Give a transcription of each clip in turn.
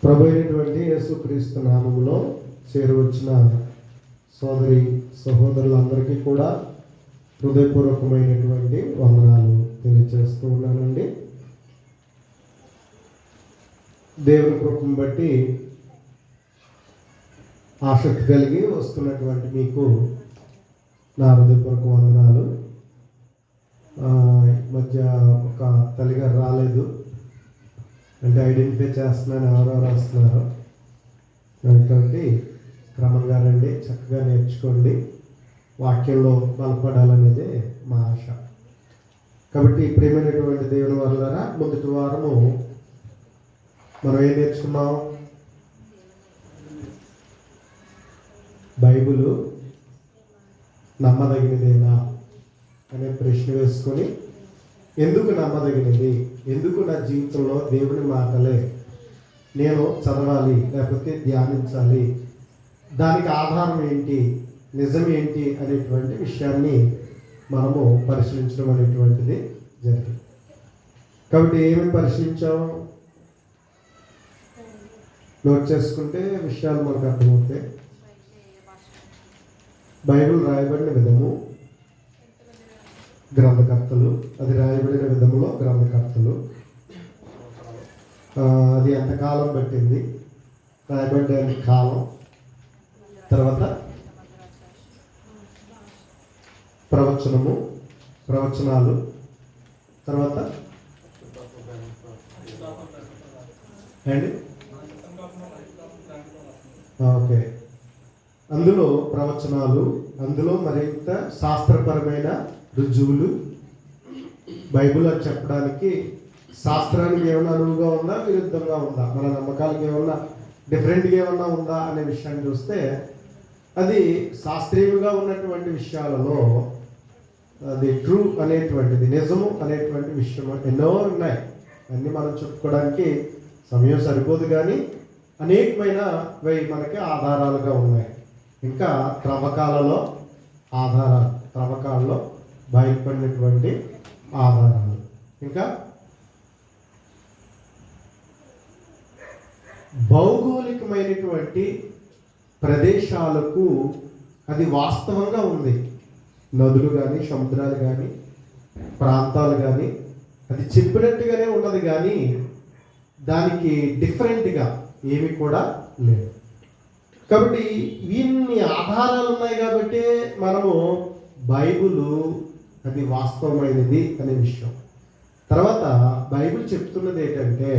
ప్రభు అయినటువంటి యేసుక్రీస్తు నామములో చేరువచ్చిన సోదరి సహోదరులందరికీ కూడా హృదయపూర్వకమైనటువంటి వందనాలు తెలియజేస్తూ ఉన్నానండి. దేవుని కృపను బట్టి ఆసక్తి కలిగి వస్తున్నటువంటి మీకు నా హృదయపూర్వక వందనాలు. మధ్య ఒక తల్లిగారు రాలేదు అంటే ఐడెంటిఫై చేస్తున్నాను, ఎవరెవరు వస్తున్నారు. కాబట్టి క్రమంగా రండి, చక్కగా నేర్చుకోండి, వాక్యంలో బలపడాలనేదే మా ఆశ. కాబట్టి ప్రియమైనటువంటి దేవుని వల్లరా మొదటి వారము మనం ఏం నేర్చుకున్నాం? బైబిల్ నమ్మదగినదేనా అనే ప్రశ్న వేసుకొని, ఎందుకు నమ్మదగినది, ఎందుకు నా జీవితంలో దేవుని మాటలే నేను చదవాలి లేకపోతే ధ్యానించాలి, దానికి ఆధారం ఏంటి, నిజం ఏంటి అనేటువంటి విషయాన్ని మనము పరిశీలించడం అనేటువంటిది జరిగింది. కాబట్టి ఏమేమి పరిశీలించాము నోట్ చేసుకుంటే విషయాలు మనకు అర్థమవుతాయి. బైబిల్ రాయబడిన విధము, గ్రంథకర్తలు, అది రాయబడిన విధములో గ్రంథకర్తలు, అది ఎంతకాలం పట్టింది రాయబడ్డానికి కాలం, తర్వాత ప్రవచనము, ప్రవచనాలు, తర్వాత అండి ఓకే, అందులో ప్రవచనాలు, అందులో మరింత శాస్త్రపరమైన రుజువులు, బైబిల్ అని చెప్పడానికి శాస్త్రానికి ఏమైనా అనువుగా ఉందా, విరుద్ధంగా ఉందా, మన నమ్మకాలకు ఏమన్నా డిఫరెంట్గా ఏమన్నా ఉందా అనే విషయాన్ని చూస్తే అది శాస్త్రీయంగా ఉన్నటువంటి విషయాలలో అది ట్రూ అనేటువంటిది, నిజము అనేటువంటి విషయం ఎన్నో ఉన్నాయి. అన్నీ మనం చెప్పుకోవడానికి సమయం సరిపోదు, కానీ అనేకమైనవి మనకి ఆధారాలుగా ఉన్నాయి. ఇంకా త్రవ్వకాలలో ఆధారాలు, త్రవ్వకాలలో బయలుపడినటువంటి ఆధారాలు, ఇంకా భౌగోళికమైనటువంటి ప్రదేశాలకు అది వాస్తవంగా ఉంది. నదులు కానీ, సముద్రాలు కానీ, ప్రాంతాలు కానీ, అది చెప్పినట్టుగానే ఉన్నది, కానీ దానికి డిఫరెంట్గా ఏమి కూడా లేదు. కాబట్టి ఇన్ని ఆధారాలు ఉన్నాయి కాబట్టి మనము బైబిల్ అది వాస్తవమైనది అనే విషయం. తర్వాత బైబిల్ చెప్తున్నది ఏంటంటే,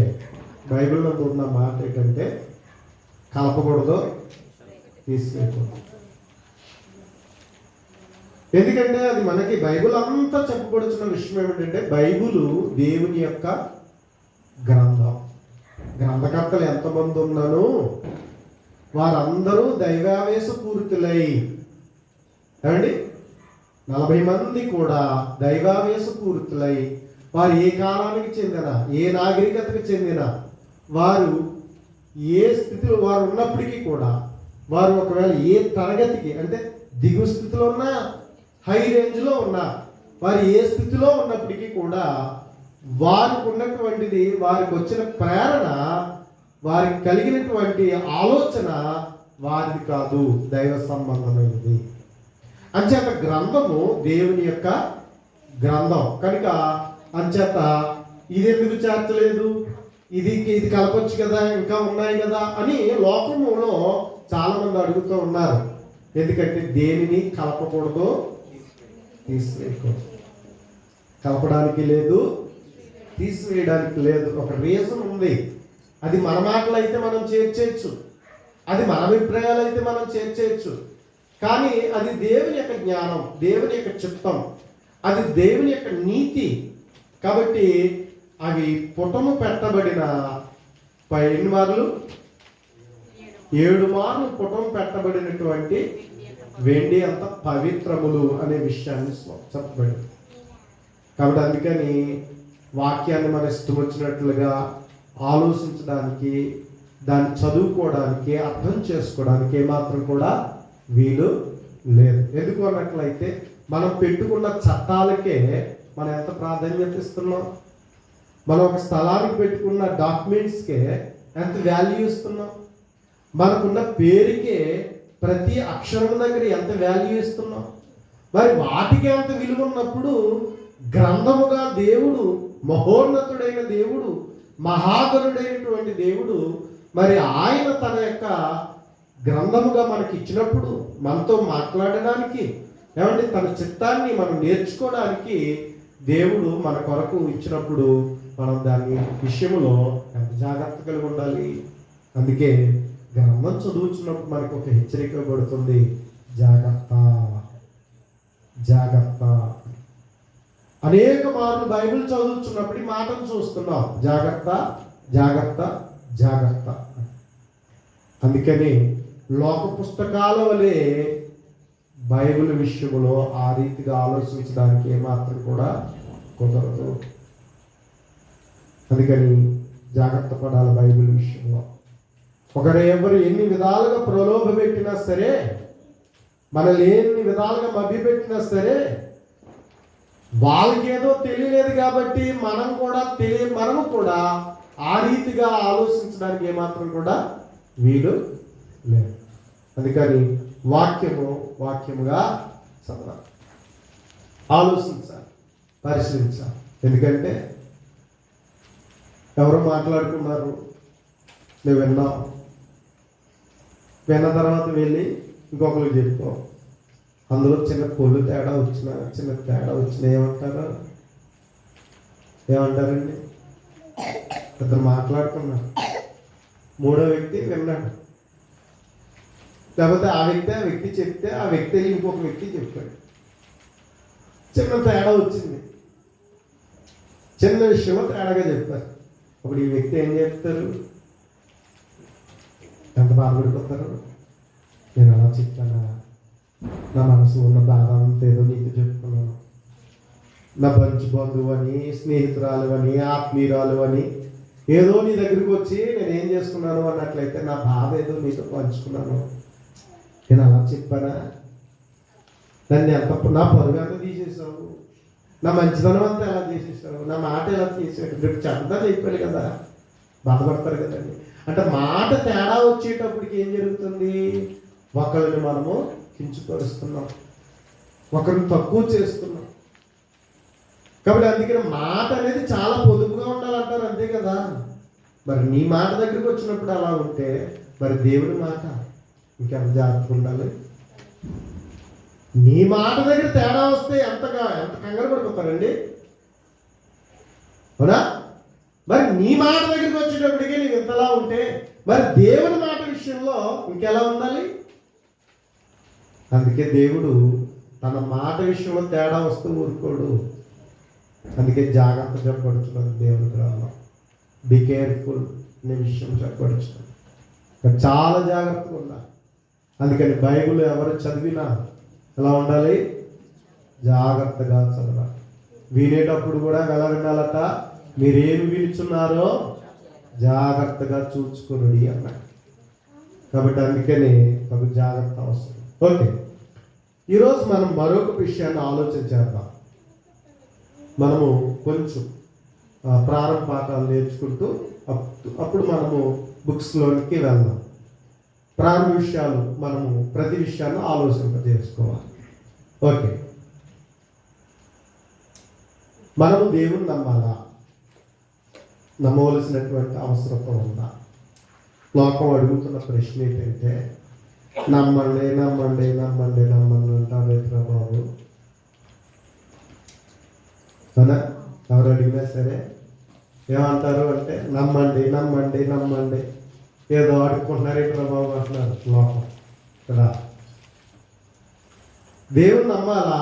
బైబిల్లో ఉన్న మాట ఏంటంటే కలపకూడదు, తీసివేయకూడదు. ఎందుకంటే అది మనకి బైబిల్ అంతా చెప్పబడుతున్న విషయం ఏమిటంటే, బైబిల్ దేవుని యొక్క గ్రంథం. గ్రంథకర్తలు ఎంతమంది ఉన్నాను, వారందరూ దైవావేశ పూరితులై, ఏమండి 40 మంది కూడా దైవావేశ పూరితులై, వారు ఏ కాలానికి చెందిన, ఏ నాగరికతకు చెందిన వారు, ఏ స్థితిలో వారు ఉన్నప్పటికీ కూడా, వారు ఒకవేళ ఏ తరగతికి అంటే దిగు స్థితిలో ఉన్నా, హై రేంజ్లో ఉన్నా, వారు ఏ స్థితిలో ఉన్నప్పటికీ కూడా వారికి ఉన్నటువంటిది, వారికి వచ్చిన ప్రేరణ, వారికి కలిగినటువంటి ఆలోచన వారిది కాదు, దైవ సంబంధమైనది. అంచేత గ్రంథము దేవుని యొక్క గ్రంథం కనుక, అంచేత ఇది ఎందుకు చేర్చలేదు, ఇది కలపొచ్చు కదా, ఇంకా ఉన్నాయి కదా అని లోకములో చాలామంది అడుగుతూ ఉన్నారు. ఎందుకంటే దేనిని కలపకూడదు, తీసివేయకూడదు. కలపడానికి లేదు, తీసివేయడానికి లేదు. ఒక రీజన్ ఉంది. అది మన మాటలు అయితే మనం చేర్చేయచ్చు, అది మన అభిప్రాయాలు అయితే మనం చేర్చేయచ్చు, కానీ అది దేవుని యొక్క జ్ఞానం, దేవుని యొక్క చిత్తం, అది దేవుని యొక్క నీతి. కాబట్టి అవి పుటము పెట్టబడిన 7 మార్లు పుటము పెట్టబడినటువంటి వెండి అంత పవిత్రములు అనే విషయాన్ని చెప్పబడింది. కాబట్టి అందుకని వాక్యాన్ని మన ఇష్టం వచ్చినట్లుగా ఆలోచించడానికి, దాన్ని చదువుకోవడానికి, అర్థం చేసుకోవడానికి ఏమాత్రం కూడా వీలు లేదు. ఎందుకు అన్నట్లయితే మనం పెట్టుకున్న చట్టాలకే మనం ఎంత ప్రాధాన్యత ఇస్తున్నాం. మనం ఒక స్థలానికి పెట్టుకున్న డాక్యుమెంట్స్కే ఎంత వాల్యూ ఇస్తున్నాం? మనకున్న పేరుకే ప్రతి అక్షరం దగ్గర ఎంత వాల్యూ ఇస్తున్నాం? మరి వాటికి ఎంత విలువ ఉన్నప్పుడు గ్రంథముగా దేవుడు, మహోన్నతుడైన దేవుడు, మహాగణుడైనటువంటి దేవుడు, మరి ఆయన తన యొక్క గ్రంథముగా మనకి ఇచ్చినప్పుడు మనతో మాట్లాడడానికి, ఏమంటే తన చిత్తాన్ని మనం నేర్చుకోవడానికి దేవుడు మన కొరకు ఇచ్చినప్పుడు మనం దాని విషయంలో ఎంత జాగ్రత్త కలిగి ఉండాలి. అందుకే గ్రంథం చదువుతున్నప్పుడు మనకు ఒక హెచ్చరిక పడుతుంది, జాగ్రత్త జాగ్రత్త. అనేక మార్లు బైబిల్ చదువుతున్నప్పుడు ఈ మాటను చూస్తున్నాం, జాగ్రత్త జాగ్రత్త జాగ్రత్త. అందుకని లోక పుస్తకాల వలె బైబిల్ విషయంలో ఆ రీతిగా ఆలోచించడానికి ఏమాత్రం కూడా కుదరదు. అందుకని జాగ్రత్త పడాలి బైబిల్ విషయంలో. ఎవరు ఎన్ని విధాలుగా ప్రలోభ పెట్టినా సరే, మనల్ని ఎన్ని విధాలుగా మభ్యపెట్టినా సరే, వాళ్ళకేదో తెలియలేదు కాబట్టి మనము కూడా ఆ రీతిగా ఆలోచించడానికి ఏమాత్రం కూడా వీలు లేదు. అందుకని వాక్యముగా చదవాలి, ఆలోచించాలి, పరిశీలించాలి. ఎందుకంటే ఎవరు మాట్లాడుకున్నారు, నువ్వు విన్నావు, విన్న తర్వాత వెళ్ళి ఇంకొకరికి చెప్తావు, అందులో చిన్న పొల్లు తేడా వచ్చిన ఏమంటారండి? ఇద్దరు మాట్లాడుకున్నారు, మూడో వ్యక్తి విన్నాడు, లేకపోతే ఆ వ్యక్తి చెప్తే ఆ వ్యక్తి వెళ్ళి ఇంకొక వ్యక్తి చెప్పాడు, చిన్న తేడా వచ్చింది, చిన్న విషయంలో తేడాగా చెప్పారు. అప్పుడు ఈ వ్యక్తి ఏం చెప్తారు? ఎంత బాధపడిపోతారు? నేను అలా చెప్తానా, నా మనసు ఉన్న బాధ అంతా ఏదో నీకు చెప్పుకున్నాను, నా మంచి బంధువు అని, స్నేహితురాలు అని, ఆత్మీయురాలు అని ఏదో నీ దగ్గరికి వచ్చి నేనేం చేసుకున్నాను అన్నట్లయితే నా బాధ ఏదో నీతో పంచుకున్నాను, నేను అలా చెప్పానా? నన్ను నా పరుగు ఎంత తీసేసావు, నా మంచిదనం అంతా ఎలా చేసేసావు, నా మాట ఎలా తీసేసాడు, రేపు చెడ్డది అయిపోయాడు కదా, బాధపడతారు కదండి. అంటే మాట తేడా వచ్చేటప్పటికి ఏం జరుగుతుంది? ఒకరిని మనము కించపరుస్తున్నాం, ఒకరిని తక్కువ చేస్తున్నాం. కాబట్టి అందుకని మాట అనేది చాలా పొదుపుగా ఉండాలంటారు, అంతే కదా. మరి నీ మాట దగ్గరికి వచ్చినప్పుడు అలా ఉంటే మరి దేవుడి మాట ఇంకెంత జాగ్రత్తగా ఉండాలి. నీ మాట దగ్గర తేడా వస్తే ఎంత కంగారు పడిపోతారండి, అవునా? మరి నీ మాట దగ్గరికి వచ్చేటప్పటికి నీకు ఇంతలా ఉంటే మరి దేవుని మాట విషయంలో ఇంకెలా ఉండాలి? అందుకే దేవుడు తన మాట విషయంలో తేడా వస్తూ ఊరుకోడు. అందుకే జాగ్రత్త చెప్పబడుతున్నది దేవుని గ్రంథం. బి కేర్ఫుల్ అనే విషయం చెప్పబడుతున్నది. చాలా జాగ్రత్తగా ఉండాలి. అందుకని బైబిల్ ఎవరు చదివినా ఎలా ఉండాలి? జాగ్రత్తగా చదవాలి. వినేటప్పుడు కూడా ఎలా వినాలట? మీరేమి వినుచున్నారో జాగ్రత్తగా చూసుకుని అన్నాడు. కాబట్టి అందుకని ఒక జాగ్రత్త అవసరం. ఓకే, ఈరోజు మనం మరొక విషయాన్ని ఆలోచించేద్దాం. మనము కొంచెం ప్రారంభ పాఠాలు నేర్చుకుంటూ అప్పుడు మనము బుక్స్లోనికి వెళ్దాం. ప్రారంభ విషయాలు మనము ప్రతి విషయాన్ని ఆలోచింపజేసుకోవాలి. ఓకే, మనము దేవుని నమ్మాలా? నమ్మవలసినటువంటి అవసరం ఉందా? లోకం అడుగుతున్న ప్రశ్న ఏంటంటే నమ్మండి నమ్మండి నమ్మండి నమ్మండి అంటారు బాబు. అవునా? ఎవరు అడిగినా సరే ఏమంటారు అంటే నమ్మండి నమ్మండి నమ్మండి, ఏదో అడుగుకుంటున్నారు ఇక్కడ బాబు అంటున్నారు లోకం కదా. దేవుని నమ్మాలా?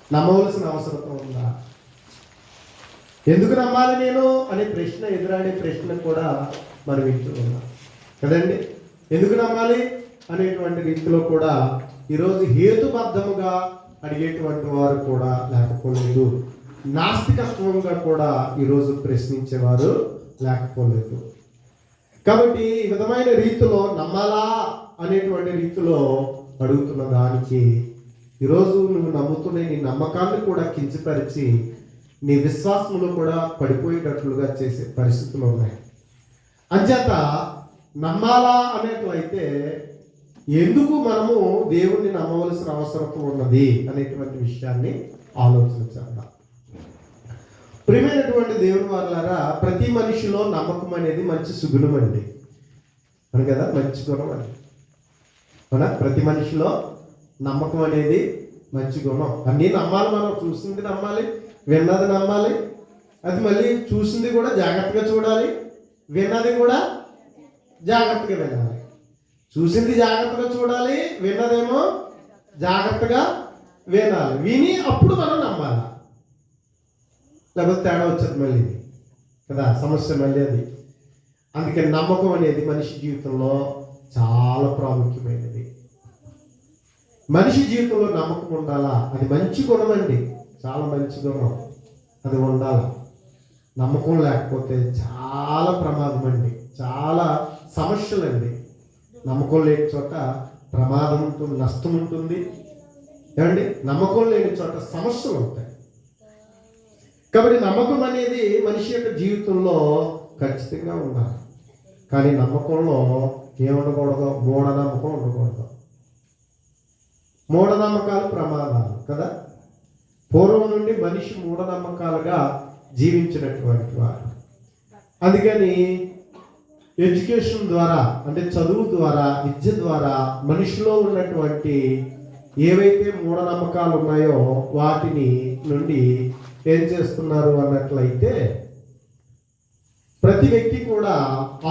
నమ్మవలసిన అవసరం ఉందా? ఎందుకు నమ్మాలి నేను అనే ప్రశ్న, ఎదురాడే ప్రశ్న కూడా మనం వింటూ ఉన్నాం కదండి. ఎందుకు నమ్మాలి అనేటువంటి రీతిలో కూడా ఈరోజు హేతుబద్ధముగా అడిగేటువంటి వారు కూడా లేకపోలేదు, నాస్తికత్వంగా కూడా ఈరోజు ప్రశ్నించేవారు లేకపోలేదు. కాబట్టి ఈ విధమైన రీతిలో నమ్మాలా అనేటువంటి రీతిలో అడుగుతున్న దానికి ఈరోజు నువ్వు నమ్ముతున్న నీ నమ్మకాన్ని కూడా కించపరిచి నీ విశ్వాసంలో కూడా పడిపోయేటట్లుగా చేసే పరిస్థితులు ఉన్నాయి. అంచేత నమ్మాలా అనేట్లయితే ఎందుకు మనము దేవుణ్ణి నమ్మవలసిన అవసరం ఉన్నది అనేటువంటి విషయాన్ని ఆలోచించాలి. ప్రియమైనటువంటి దేవుని వాళ్ళారా, ప్రతి మనిషిలో నమ్మకం అనేది మంచి సుగుణం అండి. అని కదా, మంచి గుణం అండి. అవునా? ప్రతి మనిషిలో నమ్మకం అనేది మంచి గుణం. అన్నీ నమ్మాలి. మనం చూసింది నమ్మాలి, విన్నది నమ్మాలి. అది మళ్ళీ చూసింది కూడా జాగ్రత్తగా చూడాలి, విన్నది కూడా జాగ్రత్తగా వినాలి. చూసింది జాగ్రత్తగా చూడాలి, విన్నదేమో జాగ్రత్తగా వినాలి. విని అప్పుడు మనం నమ్మాలి. లేకపోతే తేడా వచ్చేది మళ్ళీ కదా, సమస్య మళ్ళీ అది. అందుకని నమ్మకం అనేది మనిషి జీవితంలో చాలా ప్రాముఖ్యమైనది. మనిషి జీవితంలో నమ్మకం ఉండాలా. అది మంచి గుణం అండి, చాలా మంచి గుణం. అది ఉండాలి. నమ్మకం లేకపోతే చాలా ప్రమాదం అండి, చాలా సమస్యలండి. నమ్మకం లేని చోట ప్రమాదం ఉంటుంది, నష్టం ఉంటుంది. ఏమండి? నమ్మకం లేని చోట సమస్యలు ఉంటాయి. కాబట్టి నమ్మకం అనేది మనిషి యొక్క జీవితంలో ఖచ్చితంగా ఉండాలి. కానీ నమ్మకంలో ఏముండకూడదు? మూఢనమ్మకం ఉండకూడదు. మూఢనమ్మకాలు ప్రమాదాలు కదా. పూర్వం నుండి మనిషి మూఢనమ్మకాలుగా జీవించినటువంటి వారు. అందుకని ఎడ్యుకేషన్ ద్వారా, అంటే చదువు ద్వారా, విద్య ద్వారా మనిషిలో ఉన్నటువంటి ఏవైతే మూఢనమ్మకాలు ఉన్నాయో వాటిని నుండి ఏం చేస్తున్నారు అన్నట్లయితే ప్రతి వ్యక్తి కూడా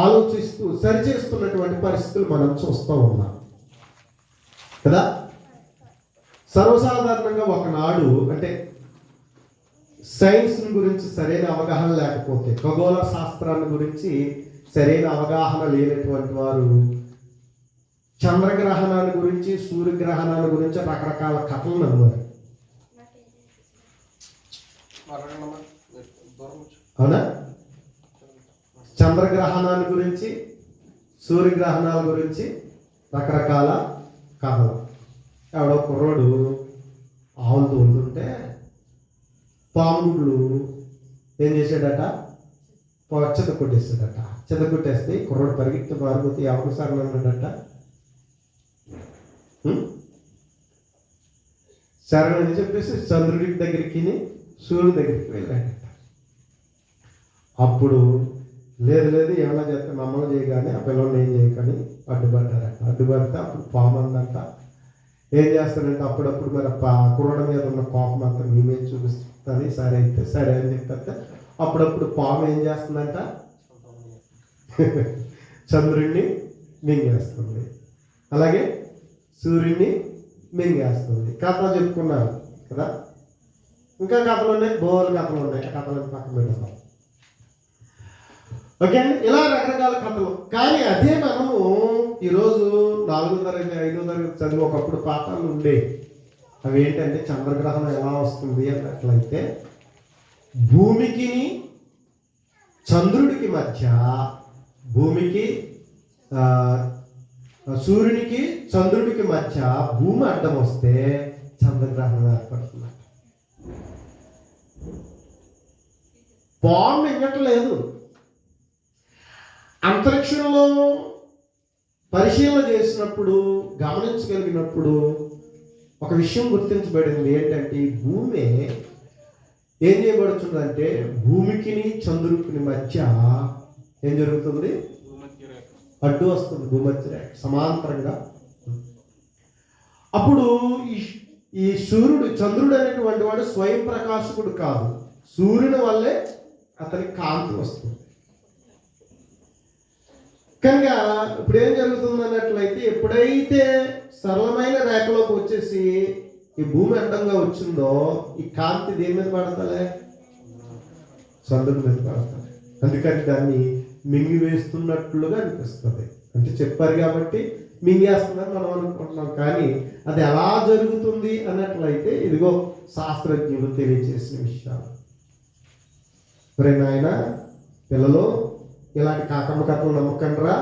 ఆలోచిస్తూ సరిచేస్తున్నటువంటి పరిస్థితులు మనం చూస్తూ ఉన్నాం కదా. సర్వసాధారణంగా ఒకనాడు అంటే సైన్స్ గురించి సరైన అవగాహన లేకపోతే, ఖగోళ శాస్త్రాన్ని గురించి సరైన అవగాహన లేనటువంటి వారు చంద్రగ్రహణాన్ని గురించి, సూర్యగ్రహణాన్ని గురించి రకరకాల కథలు నమ్మారు. అవునా? చంద్రగ్రహణాన్ని గురించి, సూర్యగ్రహణాల గురించి రకరకాల కథలు. ఎవడో కుర్రోడు ఆవులు తోలుతుంటే పాములు ఏం చేశాడట? చెత్త కొట్టేస్తాడట. చెత్త కొట్టేస్తే కుర్రోడు పరిగెత్తి పారిపోతే ఎవరు సార్లు అన్నాడట? సరే అని చెప్పేసి చంద్రుడి దగ్గరికి, సూర్యుడి దగ్గరికి వెళ్ళాడట. అప్పుడు లేదు లేదు ఏమైనా చేస్తే మమ్మల్ని చేయగానే ఆ పిల్లల్ని ఏం చేయకని అడ్డుపడ్డారట. అడ్డుపడితే అప్పుడు పాము అందంట ఏం చేస్తాడంటే అప్పుడప్పుడు మరి కుర్రోడ మీద ఉన్న కోపం అంతా మీ మీద చూపిస్తుంది. సరే అయితే సరే అని చెప్పేస్తే అప్పుడప్పుడు పాము ఏం చేస్తుందంట? చంద్రుడిని మింగేస్తుంది, అలాగే సూర్యుడిని మింగేస్తుంది. కథలు చెప్పుకున్నారు కదా. ఇంకా కథలు ఉన్నాయి, బోలు కథలు ఉన్నాయి. ఆ కథలను పక్కన పెడతాం. ఓకే అండి, ఇలా రకరకాల కథలు. కానీ అదే మనము ఈరోజు 4వ తరగతి 5వ తరగతి చదివి ఒకప్పుడు పాఠాలు ఉండే. అవి ఏంటంటే చంద్రగ్రహణం ఎలా వస్తుంది అన్నట్లయితే భూమికి చంద్రుడికి మధ్య, భూమికి సూర్యునికి చంద్రుడికి మధ్య భూమి అడ్డం వస్తే చంద్రగ్రహణం ఏర్పడుతుంది. పాము మింగట్లేదు. అంతరిక్షంలో పరిశీలన చేసినప్పుడు, గమనించగలిగినప్పుడు ఒక విషయం గుర్తించబడింది. ఏంటంటే ఈ భూమి ఏం చేయబడుతుందంటే భూమికి చంద్రుడికి మధ్య ఏం జరుగుతుంది? అడ్డు వస్తుంది. భూమధ్య రేఖ సమాంతరంగా. అప్పుడు ఈ సూర్యుడు, చంద్రుడు అనేటువంటి వాడు స్వయం ప్రకాశకుడు కాదు. సూర్యుని వల్లే అతనికి కాంతి వస్తుంది. కనుక ఇప్పుడు ఏం జరుగుతుంది అన్నట్లయితే ఎప్పుడైతే సరళమైన రేఖలోకి వచ్చేసి ఈ భూమి అడ్డంగా వచ్చిందో ఈ కాంతి దేని మీద పడతాలే? చంద్రుడి మీద పడతాయి. అందుకని దాన్ని మింగివేస్తున్నట్లుగా అనిపిస్తుంది. అంటే చెప్పారు కాబట్టి మింగేస్తున్నారు మనం అనుకుంటున్నాం. కానీ అది ఎలా జరుగుతుంది అన్నట్లయితే ఇదిగో శాస్త్రజ్ఞులు తెలియజేసిన విషయాలు. నాయన పిల్లలు, ఇలాంటి కాకమ్మ కథలు నమ్మకండ్రా.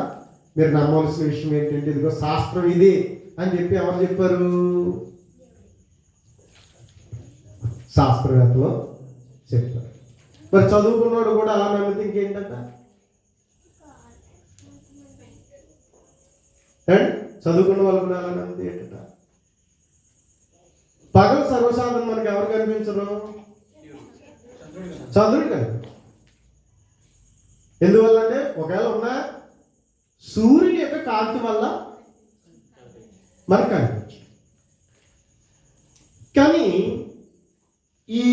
మీరు నమ్మవలసిన విషయం ఏంటంటే ఇదిగో శాస్త్రం ఇది అని చెప్పి ఎవరు చెప్పారు? శాస్త్రవేత్తలు చెప్పారు. మరి చదువుకున్నాడు కూడా అలా నమ్మితే ఇంకేంటంట? అండ్ చదువుకున్న వాళ్ళకు నెలని ఉంది ఏంటట. పగలు సర్వసాధారణ మనకి ఎవరు కనిపించరు? చంద్రుడు కనిపించరు. ఎందువల్లంటే ఒకవేళ ఉన్న సూర్యుని యొక్క కాంతి వల్ల మనకు కనిపించు. కానీ ఈ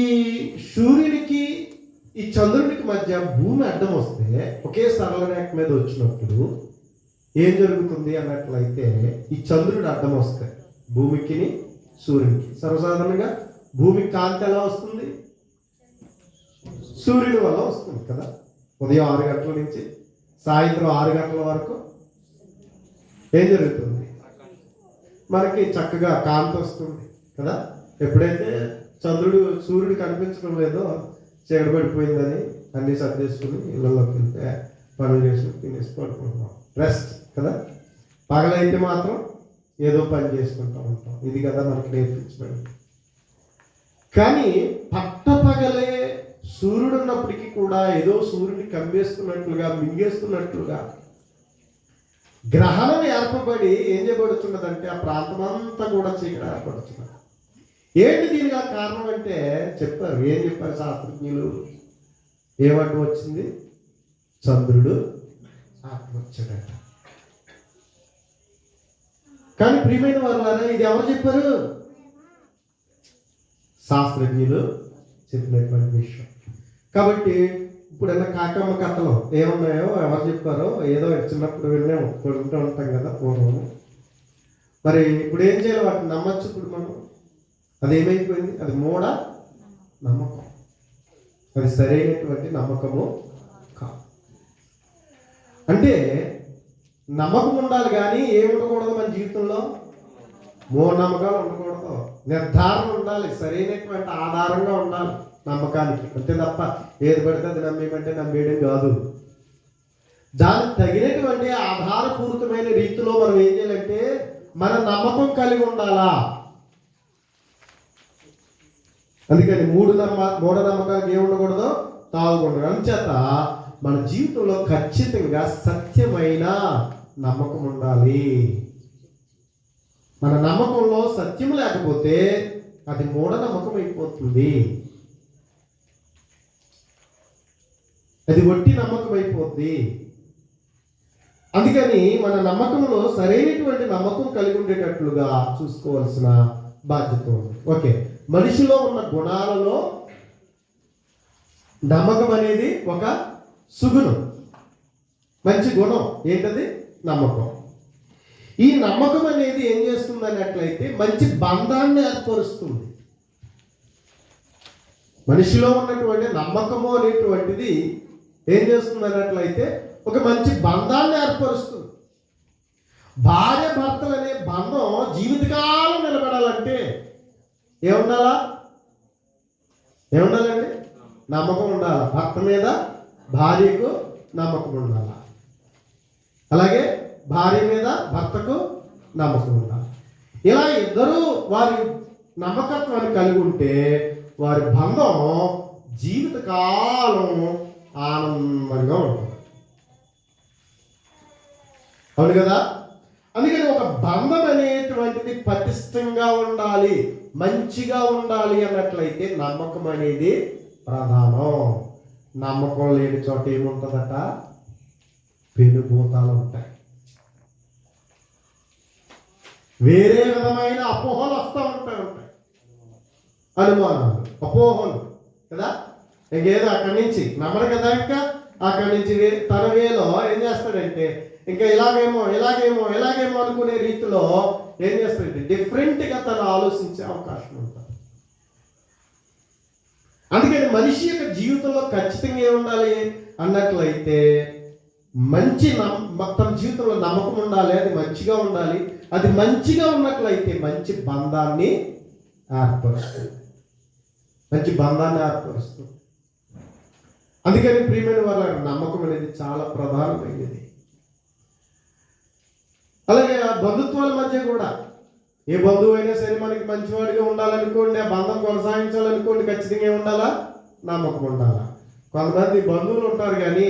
సూర్యుడికి ఈ చంద్రుడికి మధ్య భూమి అడ్డం వస్తే ఒకే సరళ రేఖ మీద వచ్చినప్పుడు ఏం జరుగుతుంది అన్నట్లయితే ఈ చంద్రుడు అడ్డం వస్తే భూమికి సూర్యునికి సర్వసాధారణంగా భూమికి కాంతి ఎలా వస్తుంది? సూర్యుని వల్ల వస్తుంది కదా. ఉదయం 6 గంటల నుంచి సాయంత్రం 6 గంటల వరకు ఏం జరుగుతుంది? మనకి చక్కగా కాంతి వస్తుంది కదా. ఎప్పుడైతే సూర్యుడు కనిపించడం లేదో చీకటిపడిపోయిందని అన్నీ సర్దేసుకుని ఇళ్ళలోకి వెళ్తే పనులు చేసుకుని తినేసి పడుకుంటున్నాం, రెస్ట్ కదా. పగలైతే మాత్రం ఏదో పని చేసుకుంటూ ఉంటాం. ఇది కదా మనకి నేర్పించబడింది. కానీ పట్టపగలే సూర్యుడు ఉన్నప్పటికీ కూడా ఏదో సూర్యుడిని కమ్మేస్తున్నట్లుగా మింగేస్తున్నట్లుగా గ్రహణం ఏర్పడి ఏం చేయబడుతున్నదంటే ఆ ప్రాంతం అంతా కూడా చీకటి ఏర్పడుతున్నది. ఏంటి దీనికి కారణం అంటే చెప్పారు. ఏం చెప్పారు శాస్త్రజ్ఞులు? ఏమంటూ వచ్చింది? చంద్రుడు ఆత్మ వచ్చాడట. కానీ ప్రియమైన వారులారా, ఇది ఎవరు చెప్పారు? శాస్త్రజ్ఞులు చెప్పినటువంటి విషయం. కాబట్టి ఇప్పుడన్నా కాకమ్మ కథలు ఏమున్నాయో ఎవరు చెప్పారో ఏదో చిన్నప్పుడు వింటూ ఉంటాం కదా పూర్వం. మరి ఇప్పుడు ఏం చేయాలి? వాటిని నమ్మచ్చు. ఇప్పుడు మనం అదేమైపోయింది? అది మూఢ నమ్మకం. అది సరైనటువంటి నమ్మకము కాదు. అంటే నమ్మకం ఉండాలి కానీ ఏముండకూడదు మన జీవితంలో? మూఢనమ్మకాలు ఉండకూడదు. నిర్ధారణ ఉండాలి, సరైనటువంటి ఆధారంగా ఉండాలి నమ్మకానికి. అంతే తప్ప ఏది పడితే అది నమ్మేమంటే నమ్మేయడం కాదు. దానికి తగినటువంటి ఆధారపూరితమైన రీతిలో మనం ఏం చేయాలంటే మన నమ్మకం కలిగి ఉండాలా. అందుకని మూఢనమ్మకాలకు ఏముండకూడదు? తాగుకుండదు. అంచేత మన జీవితంలో ఖచ్చితంగా సత్యమైన నమ్మకం ఉండాలి. మన నమ్మకంలో సత్యం లేకపోతే అది మూఢనమ్మకం అయిపోతుంది. అది వట్టి నమ్మకం అయిపోద్ది. అందుకని మన నమ్మకంలో సరైనటువంటి నమ్మకం కలిగి ఉండేటట్లుగా చూసుకోవాల్సిన బాధ్యత ఉంది. ఓకే, మనిషిలో ఉన్న గుణాలలో నమ్మకం అనేది ఒక సుగుణం, మంచి గుణం. ఏంటది? నమ్మకం. ఈ నమ్మకం అనేది ఏం చేస్తుంది అన్నట్లయితే మంచి బంధాన్ని ఏర్పరుస్తుంది. మనిషిలో ఉన్నటువంటి నమ్మకము అనేటువంటిది ఏం చేస్తుంది అన్నట్లయితే ఒక మంచి బంధాన్ని ఏర్పరుస్తుంది. భార్య భర్తలు అనే బంధం జీవితకాలం నిలబడాలంటే ఏముండాలా? ఏముండాలండి? నమ్మకం ఉండాలి. భర్త మీద భార్యకు నమ్మకం ఉండాలి. అలాగే భార్య మీద భర్తకు నమ్మకం ఉండాలి. ఇలా ఇద్దరూ వారి నమ్మకత్వాన్ని కలిగి ఉంటే వారి బంధం జీవితకాలం ఆనందంగా ఉంటుంది. అవును కదా. అందుకని ఒక బంధం అనేటువంటిది పటిష్టంగా ఉండాలి, మంచిగా ఉండాలి అన్నట్లయితే నమ్మకం అనేది ప్రధానం. నమ్మకం లేని చోట ఏముంటుందట? పెనుభూతాలు ఉంటాయి, వేరే విధమైన అపోహలు వస్తూ ఉంటాయి, అనుమానాలు, అపోహలు కదా. ఇంకేదో అక్కడి నుంచి నమ్మరు కదా. ఇంకా అక్కడి నుంచి తన వేలో ఏం చేస్తాడంటే ఇంకా ఇలాగేమో అనుకునే రీతిలో ఏం చేస్తాడంటే డిఫరెంట్గా తను ఆలోచించే అవకాశం ఉంటుంది. అందుకని మనిషి యొక్క జీవితంలో ఖచ్చితంగా ఏముండాలి అన్నట్లయితే మంచి తన జీవితంలో నమ్మకం ఉండాలి. అది మంచిగా ఉండాలి. అది మంచిగా ఉన్నట్లయితే మంచి బంధాన్ని ఏర్పరుస్తుంది. అందుకని ప్రియమైన వాళ్ళ నమ్మకం అనేది చాలా ప్రధానమైనది. అలాగే ఆ బంధుత్వాల మధ్య కూడా ఏ బంధువు అయినా సరే మనకి మంచివాడిగా ఉండాలనుకోండి, ఆ బంధం కొనసాగించాలనుకోండి, ఖచ్చితంగా ఉండాలా? నమ్మకం ఉండాలా. కొంతమంది బంధువులు ఉంటారు కానీ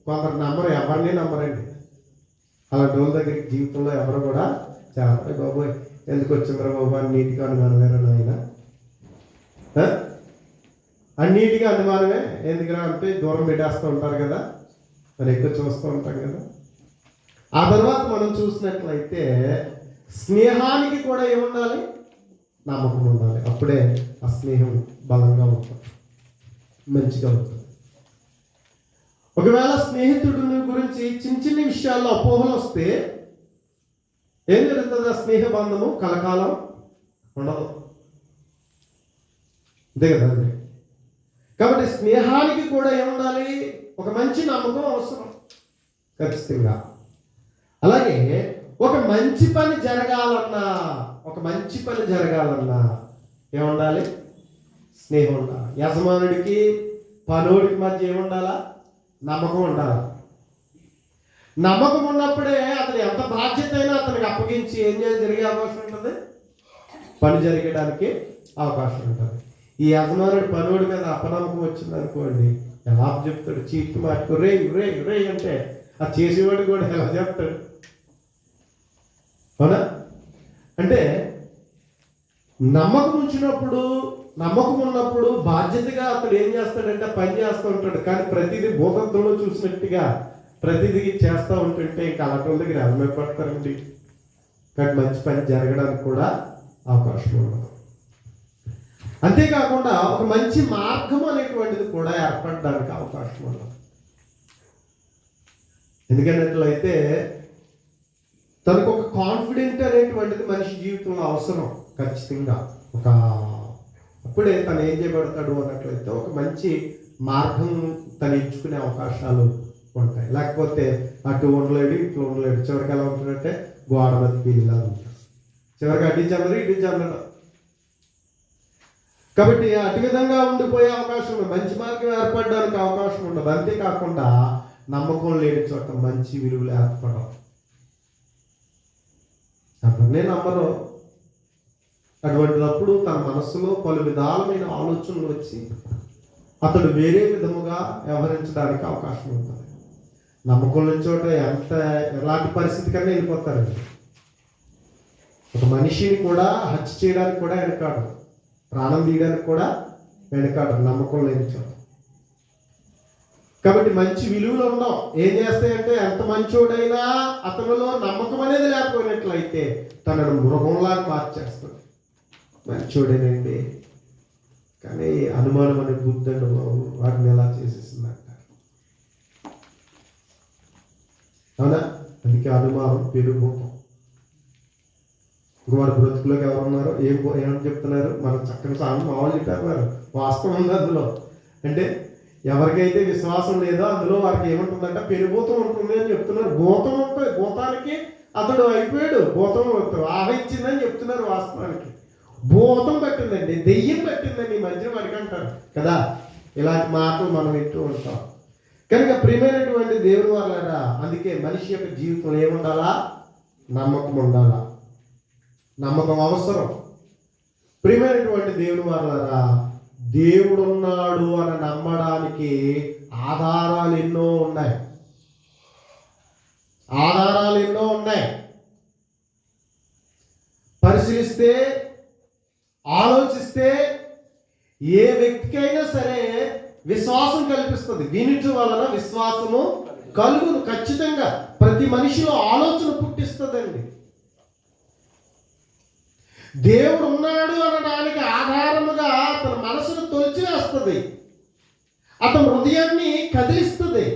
కొందరు నమ్మరు, ఎవరిని నమ్మరండి. అలాంటి వాళ్ళ దగ్గరికి జీవితంలో ఎవరు కూడా చాలా బాబోయ్ ఎందుకు వచ్చిందిరా బాబు అన్నిటికీ అనుమానమేనా నాయన, అన్నిటికీ అనుమానమే ఎందుకురా అంటే దూరం పెట్టేస్తూ ఉంటారు కదా, మరి ఎక్కువ చూస్తూ ఉంటాం కదా. ఆ తర్వాత మనం చూసినట్లయితే స్నేహానికి కూడా ఏముండాలి, నమ్మకం ఉండాలి. అప్పుడే ఆ స్నేహం బలంగా ఉంటుంది, మంచిగా ఉంటుంది. ఒకవేళ స్నేహితుడిని గురించి చిన్న చిన్న విషయాల్లో అపోహలు వస్తే ఏం జరుగుతుంది? ఆ స్నేహ బంధము కలకాలం ఉండదు, అంతే కదండి. కాబట్టి స్నేహానికి కూడా ఏముండాలి, ఒక మంచి నమ్మకం అవసరం ఖచ్చితంగా. అలాగే ఒక మంచి పని జరగాలన్నా ఏముండాలి, స్నేహం ఉండాలి. యజమానుడికి పనోడికి మధ్య ఏముండాలా, నమ్మకం ఉండాలి. నమ్మకం ఉన్నప్పుడే అతను ఎంత బాధ్యత అయినా అతనికి అప్పగించి ఏం జరిగే అవకాశం ఉంటుంది, పని జరగడానికి అవకాశం ఉంటుంది. ఈ యజమానుడు పనోడి మీద అపనమ్మకం వచ్చింది అనుకోండి, ఎలా చెప్తాడు, చీటి మాటకు రే రే రే అంటే ఆ చేసేవాడు కూడా ఎలా చెప్తాడు, అవునా? అంటే నమ్మకం ఉన్నప్పుడు బాధ్యతగా అతడు ఏం చేస్తాడంటే పని చేస్తూ ఉంటాడు. కానీ ప్రతిదీ భూతత్వంలో చూసినట్టుగా ప్రతిదీ చేస్తూ ఉంటుంటే ఇంకా అలాంటి దగ్గర అలమైపడతారండి. కానీ మంచి పని జరగడానికి కూడా అవకాశం ఉండదు. అంతేకాకుండా ఒక మంచి మార్గం అనేటువంటిది కూడా ఏర్పడడానికి అవకాశం ఉండదు. ఎందుకంటే తనకు ఒక కాన్ఫిడెంట్ అనేటువంటిది మనిషి జీవితంలో అవసరం ఖచ్చితంగా. అప్పుడే తను ఏం చేయబడతాడు అన్నట్లయితే ఒక మంచి మార్గం తను ఎంచుకునే అవకాశాలు ఉంటాయి. లేకపోతే అటు ఉండలేడు ఇట్లు ఉండలేడు, చివరికి ఎలా ఉంటుందంటే గోడ మీద పిల్లలా ఉంటాడు, చివరికి అటు చెందరు ఇటు చెందడం. కాబట్టి అటు విధంగా ఉండిపోయే అవకాశం ఉంది, మంచి మార్గం ఏర్పడడానికి అవకాశం ఉండదు. అంతేకాకుండా నమ్మకం లేని చోట మంచి విలువలు ఏర్పడవు, ఎవరినే నమ్మరు. అటువంటిదప్పుడు తన మనస్సులో పలు విధాలమైన ఆలోచనలు వచ్చి అతడు వేరే విధముగా వ్యవహరించడానికి అవకాశం ఉంటుంది. నమ్మకం లేని చోట ఎలాంటి పరిస్థితి కన్నా వెళ్ళిపోతారండి. ఒక మనిషిని కూడా హత్య చేయడానికి కూడా వెనకాడు, ప్రాణం తీయడానికి కూడా వెనకాడు నమ్మకం లేని చోట. కాబట్టి మంచి విలువలు ఉండవు. ఏం చేస్తాయంటే ఎంత మంచోడైనా అతనిలో నమ్మకం అనేది లేకపోయినట్లయితే తనను మృగంలాగా మార్చేస్తాడు. మంచోడేనండి కానీ అనుమానం అనే బుద్ధి వాటిని ఎలా చేసేసిందంట, అవునా? అందుకే అనుమానం పెరిగిపోతాం. ఇంక వాడి బ్రతుకులోకి ఎవరున్నారు, ఏమని చెప్తున్నారు, మన చక్కని సాగు మామూలు చెప్పారు, వాస్తవం ఉంది అందులో. అంటే ఎవరికైతే విశ్వాసం లేదో అందులో వారికి ఏముంటుందంటే పెరిగిపోతూ ఉంటుంది అని చెప్తున్నారు. భూతం ఉంటుంది, భూతానికి అతడు అయిపోయాడు, భూతం ఆవహించిందని చెప్తున్నారు. వాస్తవానికి భూతం పట్టిందండి, దెయ్యం పట్టిందండి ఈ మధ్య వాడికి అంటారు కదా. ఇలాంటి మాటలు మనం వింటూ ఉంటాం. కనుక ప్రియమైనటువంటి దేవుని వాళ్ళరా, అందుకే మనిషి యొక్క జీవితంలో ఏముండాలా, నమ్మకం ఉండాలా. నమ్మకం అవసరం. ప్రియమైనటువంటి దేవుని వాళ్ళరా, దేవుడున్నాడు అని నమ్మడానికి ఆధారాలు ఎన్నో ఉన్నాయి. పరిశీలిస్తే, ఆలోచిస్తే ఏ వ్యక్తికైనా సరే విశ్వాసం కల్పిస్తుంది. వీనిటి వలన విశ్వాసము కలుగును. ఖచ్చితంగా ప్రతి మనిషిలో ఆలోచన పుట్టిస్తుందండి. దేవుడు ఉన్నాడు అనడానికి ఆధారముగా అతని మనసును తొలిచివేస్తుంది, అతని హృదయాన్ని కదిలిస్తుంది.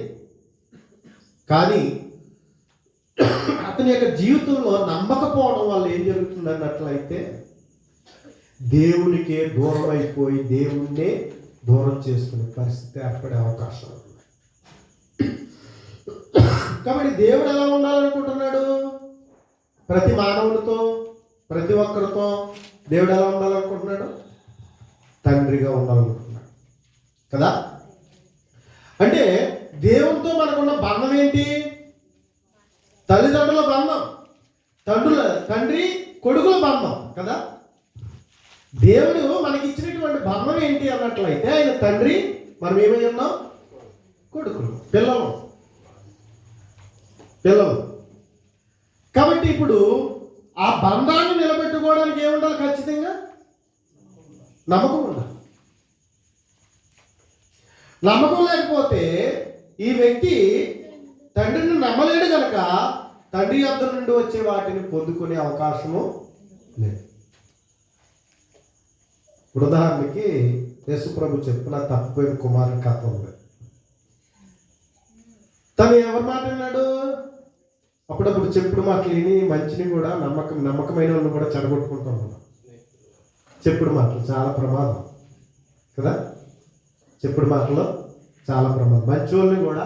కానీ అతని యొక్క జీవితంలో నమ్మకపోవడం వల్ల ఏం జరుగుతుంది అన్నట్లయితే దేవునికే దూరం అయిపోయి దేవుణ్ణే దూరం చేసుకునే పరిస్థితి ఏర్పడే అవకాశం ఉంది. కాబట్టి దేవుడు ఎలా ఉండాలనుకుంటున్నాడు? ప్రతి మానవులతో, ప్రతి ఒక్కరితో దేవుడు ఎలా ఉండాలనుకుంటున్నాడు? తండ్రిగా ఉండాలనుకుంటున్నాడు కదా. అంటే దేవునితో మనకున్న బంధం ఏంటి? తల్లిదండ్రుల బంధం, తండ్రి కొడుకుల బంధం కదా. దేవుడు మనకి ఇచ్చినటువంటి బంధం ఏంటి అన్నట్లయితే ఆయన తండ్రి, మనం ఏమై ఉన్నాం? కొడుకులు, పిల్లలు. కాబట్టి ఇప్పుడు ఆ బంధాన్ని నిలబెట్టుకోవడానికి ఏముండాలి? ఖచ్చితంగా నమ్మకం ఉండాలి. నమ్మకం లేకపోతే ఈ వ్యక్తి తండ్రిని నమ్మలేడు కనుక తండ్రి యొద్ద నుండి వచ్చే వాటిని పొందుకునే అవకాశము లేదు. ఉదాహరణకి యేసుప్రభు చెప్పిన తప్పిపోయిన కుమారుని కథ ఉంది. తను ఎవరి మాట విన్నాడు? అప్పుడప్పుడు చెప్పుడు మాటలు విని మంచిని కూడా నమ్మకమైన వాళ్ళని కూడా చెడగొట్టుకుంటాం. చెప్పుడు మాటలు చాలా ప్రమాదం కదా. చెప్పుడు మాటలు చాలా ప్రమాదం. మంచి వాళ్ళని కూడా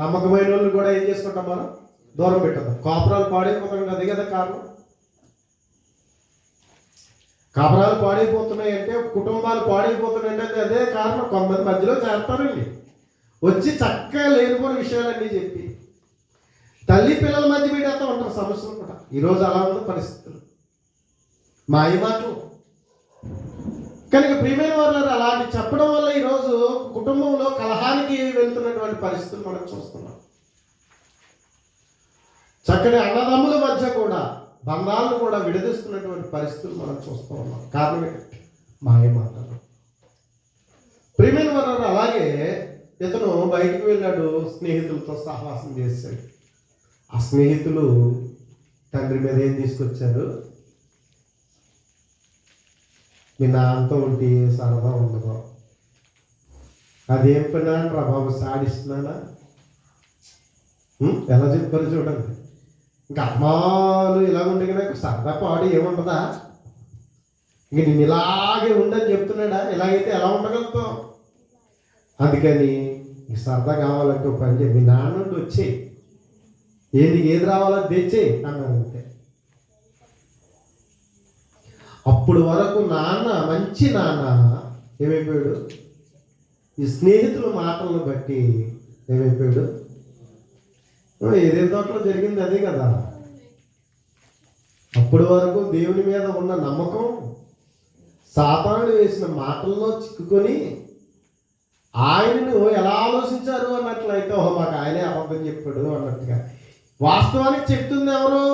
నమ్మకమైన వాళ్ళని కూడా ఏం చేసుకుంటాం? మనం దూరం పెట్టాం. కాపురాలు పాడైపోతాం. అదే కదా కారణం. కాపురాలు పాడైపోతున్నాయి అంటే, కుటుంబాలు పాడైపోతున్నాయి అంటే అదే కారణం. కొంతమంది మధ్యలో చేస్తారండి, వచ్చి చక్కగా లేనిపోయిన విషయాలన్నీ చెప్పి తల్లి పిల్లల మధ్య పెట్టేస్తూ ఉంటారు సమస్యలు కూడా. ఈరోజు అలా ఉన్న పరిస్థితులు, మాయ మాటలు. కనుక ప్రియమైన వాళ్ళు అలాంటి చెప్పడం వల్ల ఈరోజు కుటుంబంలో కలహానికి వెళ్తున్నటువంటి పరిస్థితులు మనం చూస్తున్నాం. చక్కటి అన్నదమ్ముల మధ్య కూడా బంధాలను కూడా విడదీస్తున్నటువంటి పరిస్థితులు మనం చూస్తూ ఉన్నాం. కారణం ఏంటంటే మాయ మాటలు. ప్రియమైన వాళ్ళు అలాగే ఇతను బయటికి వెళ్ళాడు, స్నేహితులతో సహవాసం చేశాడు. ఆ స్నేహితులు తండ్రి మీద ఏం తీసుకొచ్చారు? మీ నాన్నతో ఉంటే సరదా ఉండదు. అదేం పని రా బాబు, సాడిస్తున్నానా? ఎలా చెప్పారు చూడండి. ఇంకా అమ్మాలు ఇలా ఉండే కదా, సరదా పాడు ఏముండదా? ఇంక నేను ఇలాగే ఉండని చెప్తున్నాడా? ఇలాగైతే ఎలా ఉండగలుగుతావు? అందుకని ఈ సరదా కావాలంటే ఒక పని చేయి, మీ నాన్న నుండి వచ్చేయి, ఏది రావాలో తెచ్చేయి అన్నారు. అంతే. అప్పుడు వరకు నాన్న, మంచి నాన్న ఏమైపోయాడు? ఈ స్నేహితుల మాటలను బట్టి ఏమైపోయాడు? ఏదేదో తోటలో జరిగింది అదే కదా. అప్పటి వరకు దేవుని మీద ఉన్న నమ్మకం సాతానుడు వేసిన మాటల్లో చిక్కుకొని ఆయనను ఎలా ఆలోచించారు అన్నట్లయితే, ఓహో మాకు ఆయనే అబద్ధం చెప్పాడు అన్నట్టుగా. వాస్తవానికి చెప్తుంది ఎవరు?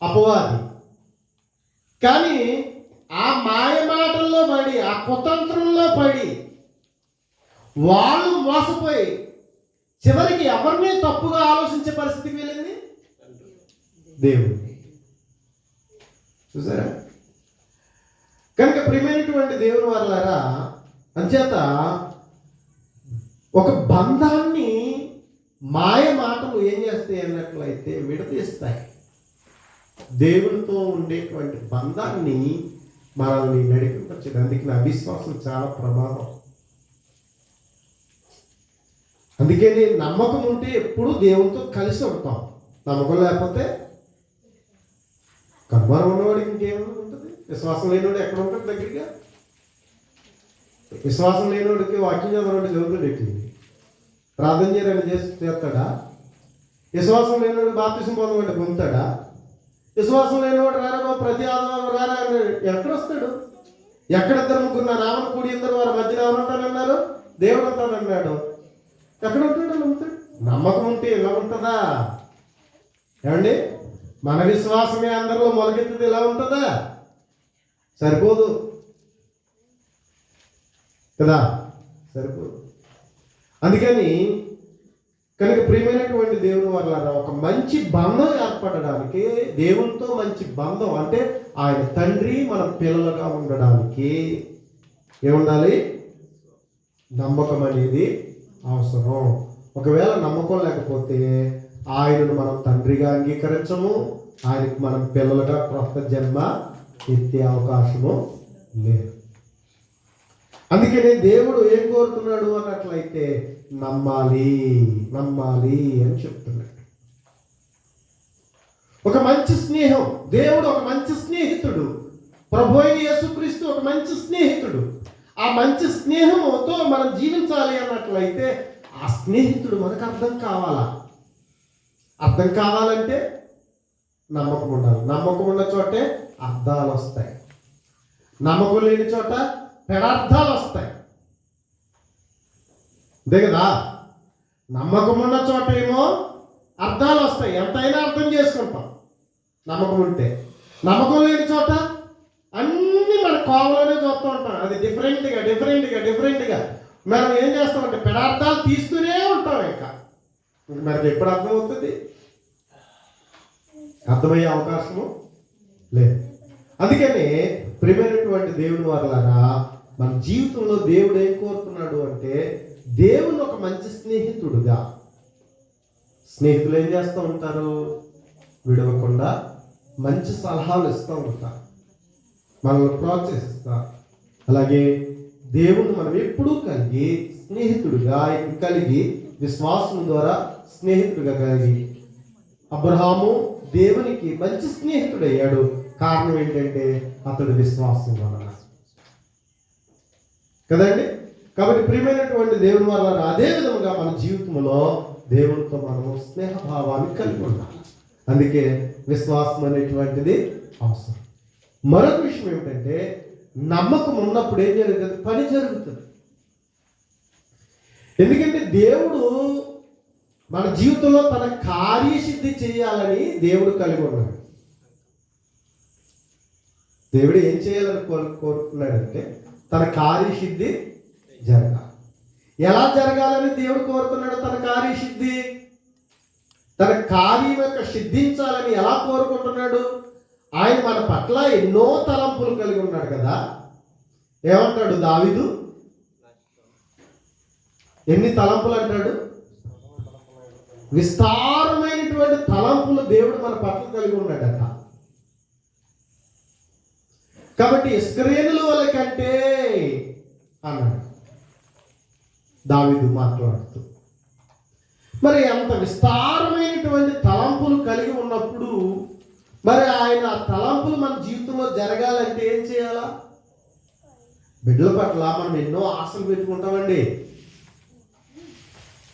అపవాది. కానీ ఆ మాయ మాటల్లో పడి, ఆ కుతంత్రంలో పడి వాళ్ళు మోసపోయి చివరికి ఎవరిని తప్పుగా ఆలోచించే పరిస్థితికి వెళ్ళింది దేవుడిని. చూసారా? కనుక ప్రియమైనటువంటి దేవుని వారలారా, అంచేత ఒక బంధాన్ని మాయ మాటలు ఏం చేస్తాయి అన్నట్లయితే విడదీస్తాయి. దేవునితో ఉండేటువంటి బంధాన్ని మనల్ని నడిపించదు. అందుకే అవిశ్వాసం చాలా ప్రమాదం. అందుకని నమ్మకం ఉంటే ఎప్పుడు దేవునితో కలిసి ఉంటాం. నమ్మకం లేకపోతే కనుమరం ఉన్నవాడికి ఇంకేమైనా ఉంటుంది? విశ్వాసం లేనివాడు ఎక్కడ ఉంటుంది దగ్గరగా? విశ్వాసం లేనివాడికి వాక్యం చదవడం చదువుతాడు ఎట్టి, ప్రార్థన చేయాలని చేస్తాడా? విశ్వాసం లేనివాడు బాప్తిసం పొందమంటే పొందుతాడా? విశ్వాసం లేనివాడు రారా ప్రతి ఆదివారం రారా ఎక్కడ వస్తాడు? ఎక్కడిద్దరు ముగ్గురు నా నామను కూడి ఇద్దరు వారి మధ్యన ఎవరు ఉంటానన్నారు? దేవుడు ఉంటానన్నాడు. ఎక్కడ ఉంటాడు? నమ్ముతాడు. నమ్మకం ఉంటే ఇలా ఉంటుందా? ఏమండి, మన విశ్వాసమే అందరిలో మొలకెత్తిది ఇలా ఉంటుందా? సరిపోదు కదా, సరిపోదు. అందుకని కనుక ప్రియమైనటువంటి దేవుని వల్ల ఒక మంచి బంధం ఏర్పడడానికి, దేవునితో మంచి బంధం అంటే ఆయన తండ్రి మన పిల్లలుగా ఉండడానికి ఏముండాలి? నమ్మకం అనేది అవసరం. ఒకవేళ నమ్మకం లేకపోతే ఆయనను మనం తండ్రిగా అంగీకరించము, ఆయనకు మనం పిల్లలుగా క్రొత్త జన్మ ఎత్తే అవకాశము లేదు. అందుకనే దేవుడు ఏం కోరుతున్నాడు అన్నట్లయితే నమ్మాలి నమ్మాలి అని చెప్తున్నాడు. ఒక మంచి స్నేహం, దేవుడు ఒక మంచి స్నేహితుడు, ప్రభు అయిన యేసుక్రీస్తు ఒక మంచి స్నేహితుడు. ఆ మంచి స్నేహంతో మనం జీవించాలి అన్నట్లయితే ఆ స్నేహితుడు మనకు అర్థం కావాలా? అర్థం కావాలంటే నమ్మకం ఉండాలి. నమ్మకం ఉన్న చోటే అర్థాలు వస్తాయి, నమ్మకం లేని చోట పెడార్థాలు వస్తాయి. అంతే కదా. నమ్మకం ఉన్న చోట ఏమో అర్థాలు వస్తాయి, ఎంతైనా అర్థం చేసుకుంటాం నమ్మకం ఉంటే. నమ్మకం లేని చోట అన్నీ మన కోవలోనే చూస్తూ ఉంటాం. అది డిఫరెంట్గా మనం ఏం చేస్తామంటే పెడార్థాలు తీస్తూనే ఉంటాం. ఇంకా మనకి ఎప్పుడు అర్థమవుతుంది? అర్థమయ్యే అవకాశము లేదు. అందుకని ప్రియమైనటువంటి దేవుని వారలారా, మన జీవితంలో దేవుడు ఏం కోరుతున్నాడు అంటే, దేవుని ఒక మంచి స్నేహితుడుగా. స్నేహితులు ఏం చేస్తూ ఉంటారు? విడవకుండా మంచి సలహాలు ఇస్తూ ఉంటారు, మనల్ని ప్రోత్సహిస్తారు. అలాగే దేవుణ్ణి మనం ఎప్పుడూ స్నేహితుడిగా కలిగి, విశ్వాసం ద్వారా స్నేహితుడిగా కలిగి, అబ్రహాము దేవునికి మంచి స్నేహితుడయ్యాడు. కారణం ఏంటంటే అతడు విశ్వాసం వలన కదండి. కాబట్టి ప్రియమైనటువంటి దేవుని వల్ల అదే విధముగా మన జీవితంలో దేవునితో మనము స్నేహభావాన్ని కలిగి ఉండాలి. అందుకే విశ్వాసం అనేటువంటిది అవసరం. మరొక విషయం ఏమిటంటే, నమ్మకం ఉన్నప్పుడు ఏం జరుగుతుంది? పని జరుగుతుంది. ఎందుకంటే దేవుడు మన జీవితంలో తన కార్యసిద్ధి చేయాలని దేవుడు కలిగి ఉన్నాడు. దేవుడు ఏం చేయాలని కోరుకున్నాడంటే తన కార్యసిద్ధి జరగాలి. ఎలా జరగాలని దేవుడు కోరుతున్నాడు? తన కార్యసిద్ధి, తన కార్యం యొక్క సిద్ధించాలని ఎలా కోరుకుంటున్నాడు? ఆయన మన పట్ల ఎన్నో తలంపులు కలిగి ఉన్నాడు కదా. ఏమంటాడు దావీదు? ఎన్ని తలంపులు అంటాడు? విస్తారమైనటువంటి తలంపులు దేవుడు మన పట్ల కలిగి ఉన్నాడట. కాబట్టి ఇశ్రాయేలు వాళ్ళ కంటే అన్నాడు దావీదు మాట్లాడుతూ. మరి అంత విస్తారమైనటువంటి తలంపులు కలిగి ఉన్నప్పుడు మరి ఆయన తలంపులు మన జీవితంలో జరగాలంటే ఏం చేయాలా? బిడ్డల పట్ల మనం ఎన్నో ఆశలు పెట్టుకుంటామండి.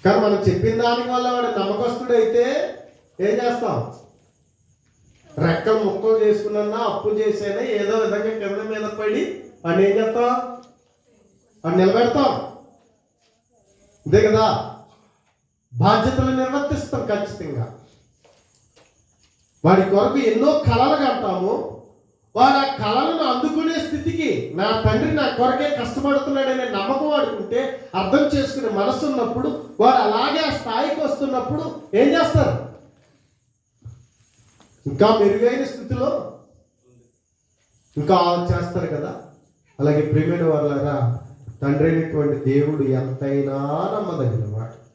కానీ మనం చెప్పిన దానికి వల్ల వాడు నమ్మకస్తుడైతే ఏం చేస్తాం? రెక్కలు ముక్కలు చేసుకున్నా, అప్పు చేసైనా ఏదో విధంగా కింద మీద పడి వాడిని ఏం చేస్తాం? వాడిని నిలబెడతాం. అంతే కదా. బాధ్యతలు నిర్వర్తిస్తాం ఖచ్చితంగా. వాడి కొరకు ఎన్నో కలలు కంటాము. వాడు ఆ కళలను అందుకునే స్థితికి, నా తండ్రి నా కొరకే కష్టపడుతున్నాడనే నమ్మకం వాడుకుంటే, అర్థం చేసుకునే మనసు ఉన్నప్పుడు, వాడు అలాగే ఆ స్థాయికి వస్తున్నప్పుడు ఏం చేస్తారు? ఇంకా మెరుగైన స్థితిలో ఇంకా చేస్తారు కదా. అలాగే ప్రియమైన వాళ్ళరా, తండ్రి అయినటువంటి దేవుడు ఎంతైనా నమ్మదగినవాడు.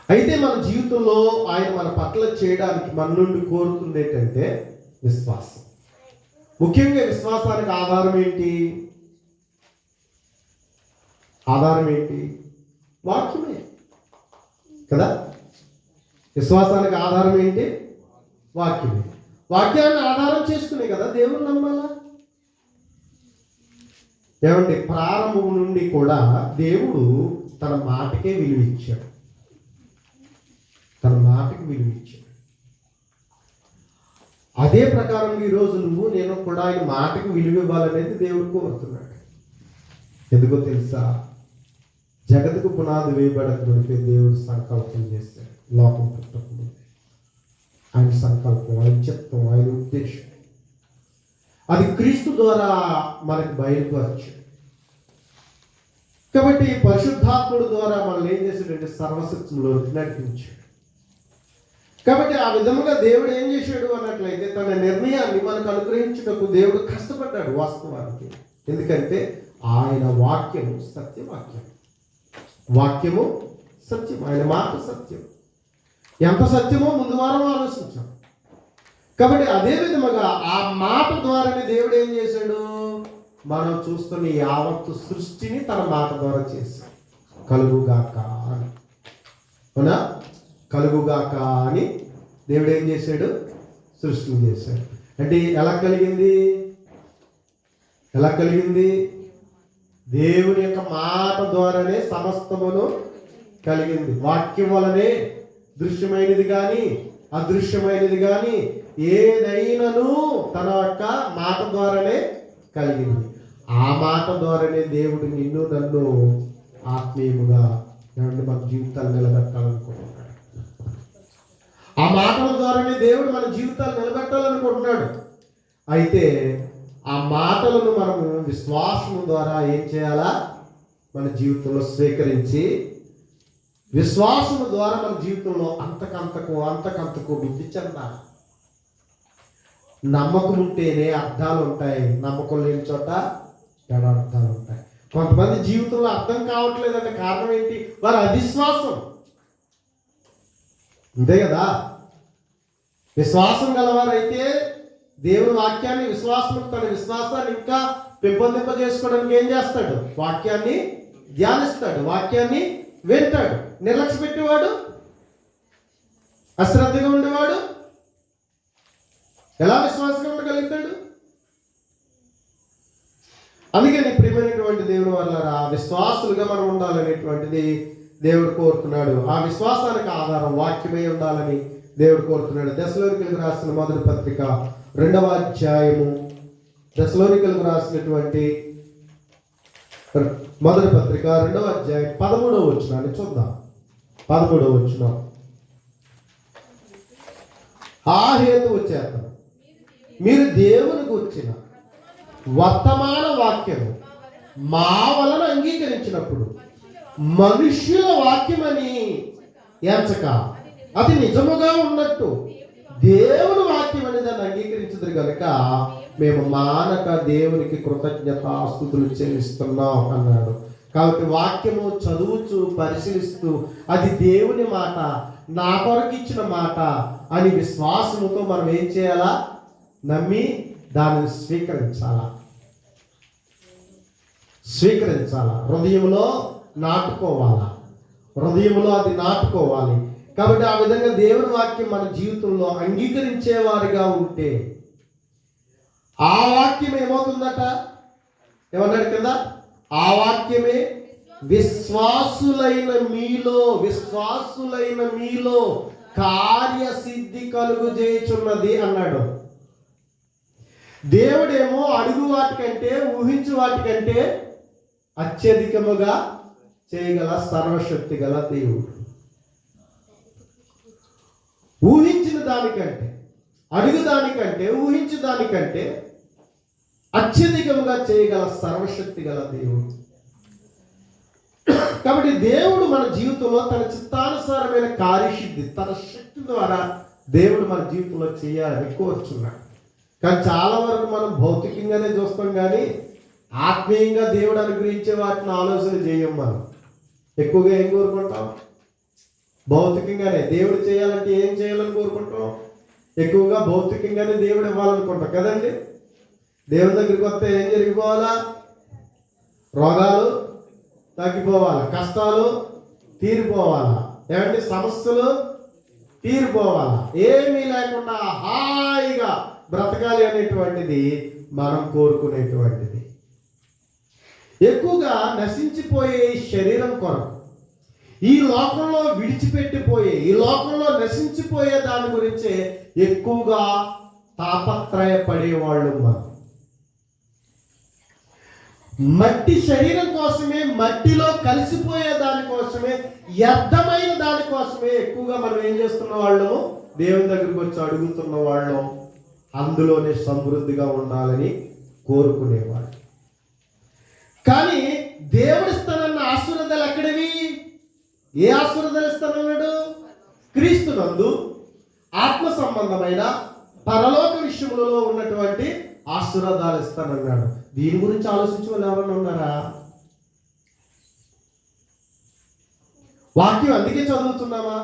అయితే మన జీవితంలో ఆయన మన పట్ల చేయడానికి మన నుండి కోరుతుంది ఏంటంటే విశ్వాసం. ముఖ్యంగా విశ్వాసానికి ఆధారం ఏంటి? వాక్యమే కదా. విశ్వాసానికి ఆధారం ఏంటి? వాక్యమే. వాక్యాన్ని ఆధారం చేసుకునే కదా దేవుని నమ్మాలా. ఏమంటే ప్రారంభం నుండి కూడా దేవుడు తన మాటకే విలువ ఇచ్చాడు. అదే ప్రకారం ఈరోజు నువ్వు నేను కూడా ఆయన మాటకు విలువ ఇవ్వాలనేది దేవుడు కోరుతున్నాడు. ఎందుకో తెలుసా? జగత్తుకు పునాది వేయబడకపోతే దేవుడు సంకల్పం చేశాడు. లోకం పుట్టకముందే ఆయన సంకల్పం, ఆయన చిత్తం, ఆయన ఉద్దేశం అది క్రీస్తు ద్వారా మనకు బయలుపరచాడు. కాబట్టి పరిశుద్ధాత్ముడు ద్వారా మనల్ని ఏం చేశాడంటే సర్వసత్యంలోకి నడిపించాడు. కాబట్టి ఆ విధముగా దేవుడు ఏం చేశాడు అన్నట్లయితే తన నిర్ణయాన్ని మనకు అనుగ్రహించుటకు దేవుడు కష్టపడ్డాడు వాస్తవానికి. ఎందుకంటే ఆయన వాక్యము సత్యం, ఆయన మాట సత్యం. ఎంత సత్యమో ముందు వారం ఆలోచించాం. కాబట్టి అదే విధముగా ఆ మాట ద్వారానే దేవుడు ఏం చేశాడు? మనం చూస్తున్న యావత్తు సృష్టిని తన మాట ద్వారా చేశాడు. కలుగుగాక అని, అవునా? కలుగుగాక అని దేవుడు ఏం చేశాడు? సృష్టిని చేశాడు. అంటే ఎలా కలిగింది? దేవుని యొక్క మాట ద్వారానే సమస్తమును కలిగింది. వాక్యం వలనే దృశ్యమైనది కానీ అదృశ్యమైనది కానీ ఏదైనాను తన యొక్క మాట ద్వారానే కలిగింది. ఆ మాట ద్వారానే దేవుడు నిన్ను నన్ను ఆత్మీయముగా మన జీవితాలు నిలబెట్టాలనుకుంటున్నాడు. ఆ మాటల ద్వారానే దేవుడు మన జీవితాలు నిలబెట్టాలనుకుంటున్నాడు. అయితే ఆ మాటలను మనము విశ్వాసం ద్వారా ఏం చేయాలా? మన జీవితంలో స్వీకరించి విశ్వాసం ద్వారా మన జీవితంలో అంతకంతకు వృద్ధి చెందాలి. నమ్మకం ఉంటేనే అర్థాలు ఉంటాయి, నమ్మకం లేని చోట అర్థాలు ఉంటాయి. కొంతమంది జీవితంలో అర్థం కావట్లేదంటే కారణం ఏంటి? వారి అవిశ్వాసం. అంతే కదా. విశ్వాసం గలవారైతే దేవుని వాక్యాన్ని తన విశ్వాసాన్ని ఇంకా పెంపొందింపజేసుకోవడానికి ఏం చేస్తాడు? వాక్యాన్ని ధ్యానిస్తాడు, వాక్యాన్ని వింటాడు. నిర్లక్ష్య పెట్టేవాడు, అశ్రద్ధగా ఉండేవాడు ఎలా విశ్వాసంగా ఉండగలుగుతాడు? అందుకని ప్రియమైనటువంటి దేవుని వల్ల విశ్వాసులుగా మనం ఉండాలనేటువంటిది దేవుడు కోరుతున్నాడు. ఆ విశ్వాసానికి ఆధారం వాక్యమై ఉండాలని దేవుడు కోరుతున్నాడు. దశలోనికలకు రాసిన మొదటి పత్రిక 2వ అధ్యాయము, దశలోనికలకు రాసినటువంటి మొదటి పత్రిక 2వ అధ్యాయం 13వ వచనాన్ని చూద్దాం. 13వ వచనం. ఆ హేతువు చేత మీరు దేవునికి వచ్చిన వర్తమాన వాక్యము మా వలన అంగీకరించినప్పుడు మనుష్యుల వాక్యమని ఎంచక అది నిజముగా ఉన్నట్టు దేవుని వాక్యం అని దాన్ని అంగీకరించదు కనుక మేము మానక దేవునికి కృతజ్ఞతాస్తుతులు చెల్లిస్తున్నాం అన్నాడు. కాబట్టి వాక్యము చదువుచు పరిశీలిస్తూ అది దేవుని మాట, నా కొరకు ఇచ్చిన మాట అని విశ్వాసముతో మనం ఏం చేయాలా? నమ్మి దానిని స్వీకరించాలా. హృదయంలో నాటుకోవాలా. హృదయంలో అది నాటుకోవాలి. కాబట్టి ఆ విధంగా దేవుని వాక్యం మన జీవితంలో అంగీకరించేవారిగా ఉంటే ఆ వాక్యం ఏమవుతుందట? ఏమన్నాడు కింద? ఆ వాక్యమే విశ్వాసులైన మీలో కార్యసిద్ధి కలుగుజేయుచున్నది అన్నాడు. దేవుడేమో అడుగు వాటికంటే ఊహించు వాటికంటే అత్యధికముగా చేయగల సర్వశక్తి గల దేవుడు. ఊహించిన దానికంటే, అడుగు దానికంటే, ఊహించు దానికంటే అత్యధికంగా చేయగల సర్వశక్తి గల దేవుడు. కాబట్టి దేవుడు మన జీవితంలో తన చిత్తానుసారమైన కార్యసిద్ధి తన శక్తి ద్వారా దేవుడు మన జీవితంలో చేయాలని కోరుచున్నాడు. కానీ చాలా వరకు మనం భౌతికంగానే చూస్తాం, కానీ ఆత్మీయంగా దేవుడు అనుగ్రహించే వాటిని ఆలోచన చేయం. మనం ఎక్కువగా ఏం కోరుకుంటాం? భౌతికంగానే దేవుడు చేయాలంటే ఏం చేయాలని కోరుకుంటాం? ఎక్కువగా భౌతికంగానే దేవుడు ఇవ్వాలనుకుంటాం కదండి. దేవుని దగ్గరికి వస్తే ఏం జరిగిపోవాలా? రోగాలు తగ్గిపోవాలా, కష్టాలు తీరిపోవాలా, ఏమంటే సమస్యలు తీరిపోవాలా, ఏమీ లేకుండా హాయిగా బ్రతకాలి అనేటువంటిది మనం కోరుకునేటువంటిది. ఎక్కువగా నశించిపోయే శరీరం కొరకు, ఈ లోకంలో విడిచిపెట్టిపోయే, ఈ లోకంలో నశించిపోయే దాని గురించే ఎక్కువగా తాపత్రయపడేవాళ్ళు. మనం మట్టి శరీరం కోసమే, మట్టిలో కలిసిపోయే దానికోసమే, వ్యర్థమైన దానికోసమే ఎక్కువగా మనం ఏం చేస్తున్న వాళ్ళము? దేవుని దగ్గరికి వచ్చి అడుగుతున్న వాళ్ళం అందులోనే సమృద్ధిగా ఉండాలని కోరుకునేవాళ్ళు. కానీ దేవుడిస్తానన్న ఆశీర్వాదాలు ఎక్కడివి? ఏ ఆశీర్వాదాలు ఇస్తానన్నాడు? క్రీస్తునందు ఆత్మ సంబంధమైన పరలోక విషయములలో ఉన్నటువంటి ఆశీర్వాదాలు ఇస్తానన్నాడు. దీని గురించి ఆలోచించే వాళ్ళు ఎవరన్నా ఉన్నారా? వాక్యం అందుకే చదువుతున్నామా?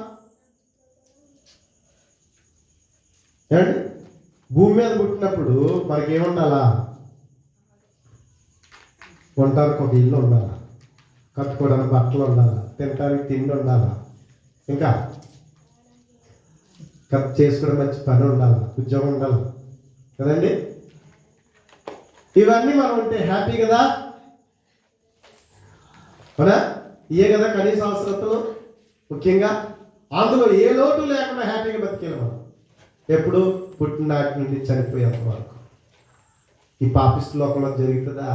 ఏమండి, భూమి మీద పుట్టినప్పుడు మనకేముండాలా? ఉండటానికి ఒక ఇల్లు ఉండాలా, కట్టుకోవడానికి బట్టలు ఉండాలా, తినడానికి తిండి ఉండాలా, ఇంకా చేసుకోవడం మంచి పని ఉండాలి, ఉద్యోగం ఉండాలి కదండి. ఇవన్నీ మనం ఉంటే హ్యాపీ కదా. అవునా? ఇయే కదా కనీస అవసరతలు. ముఖ్యంగా అందులో ఏ లోటు లేకుండా హ్యాపీగా బతికేది మనం ఎప్పుడు పుట్టినాటి నుండి చనిపోయేంత వరకు. ఈ పాపిస్ట్ లోకంలో జరుగుతుందా?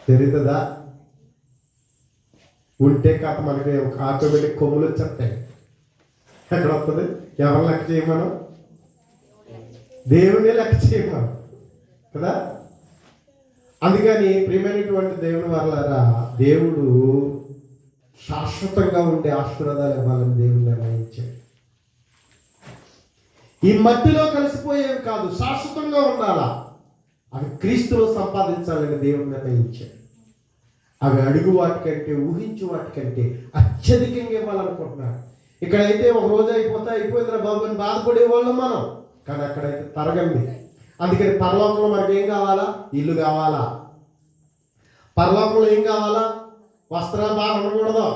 జరుగుతుందా? ఉంటే కథ మనకి ఒక ఆటోమేటిక్ కొమ్ములు వచ్చేస్తాయి. ఎక్కడ వస్తుంది? ఎవరు లెక్క చేయమను? దేవుని లెక్క చేయమను కదా. అందుకని ప్రియమైనటువంటి దేవుని వాళ్ళారా, దేవుడు శాశ్వతంగా ఉండే ఆశీర్వాదాలు ఇవ్వాలని దేవుడు నిర్ణయించాడు. ఈ మట్టిలో కలిసిపోయేవి కాదు, శాశ్వతంగా ఉండాలా. అవి క్రీస్తులో సంపాదించాలని దేవుడు నిర్ణయించాడు. అవి అడుగు వాటికంటే, ఊహించు వాటికంటే అత్యధికంగా ఇవ్వాలనుకుంటున్నాడు. ఇక్కడైతే ఒక రోజు అయిపోయిందిరా బాబు అని బాధపడేవాళ్ళం మనం, కానీ అక్కడైతే తరగండి. అందుకని పరలోకంలో మనకి ఏం కావాలా? ఇల్లు కావాలా. పరలోకంలో ఏం కావాలా? వస్త్రాలు బాగా ఉండకూడదు.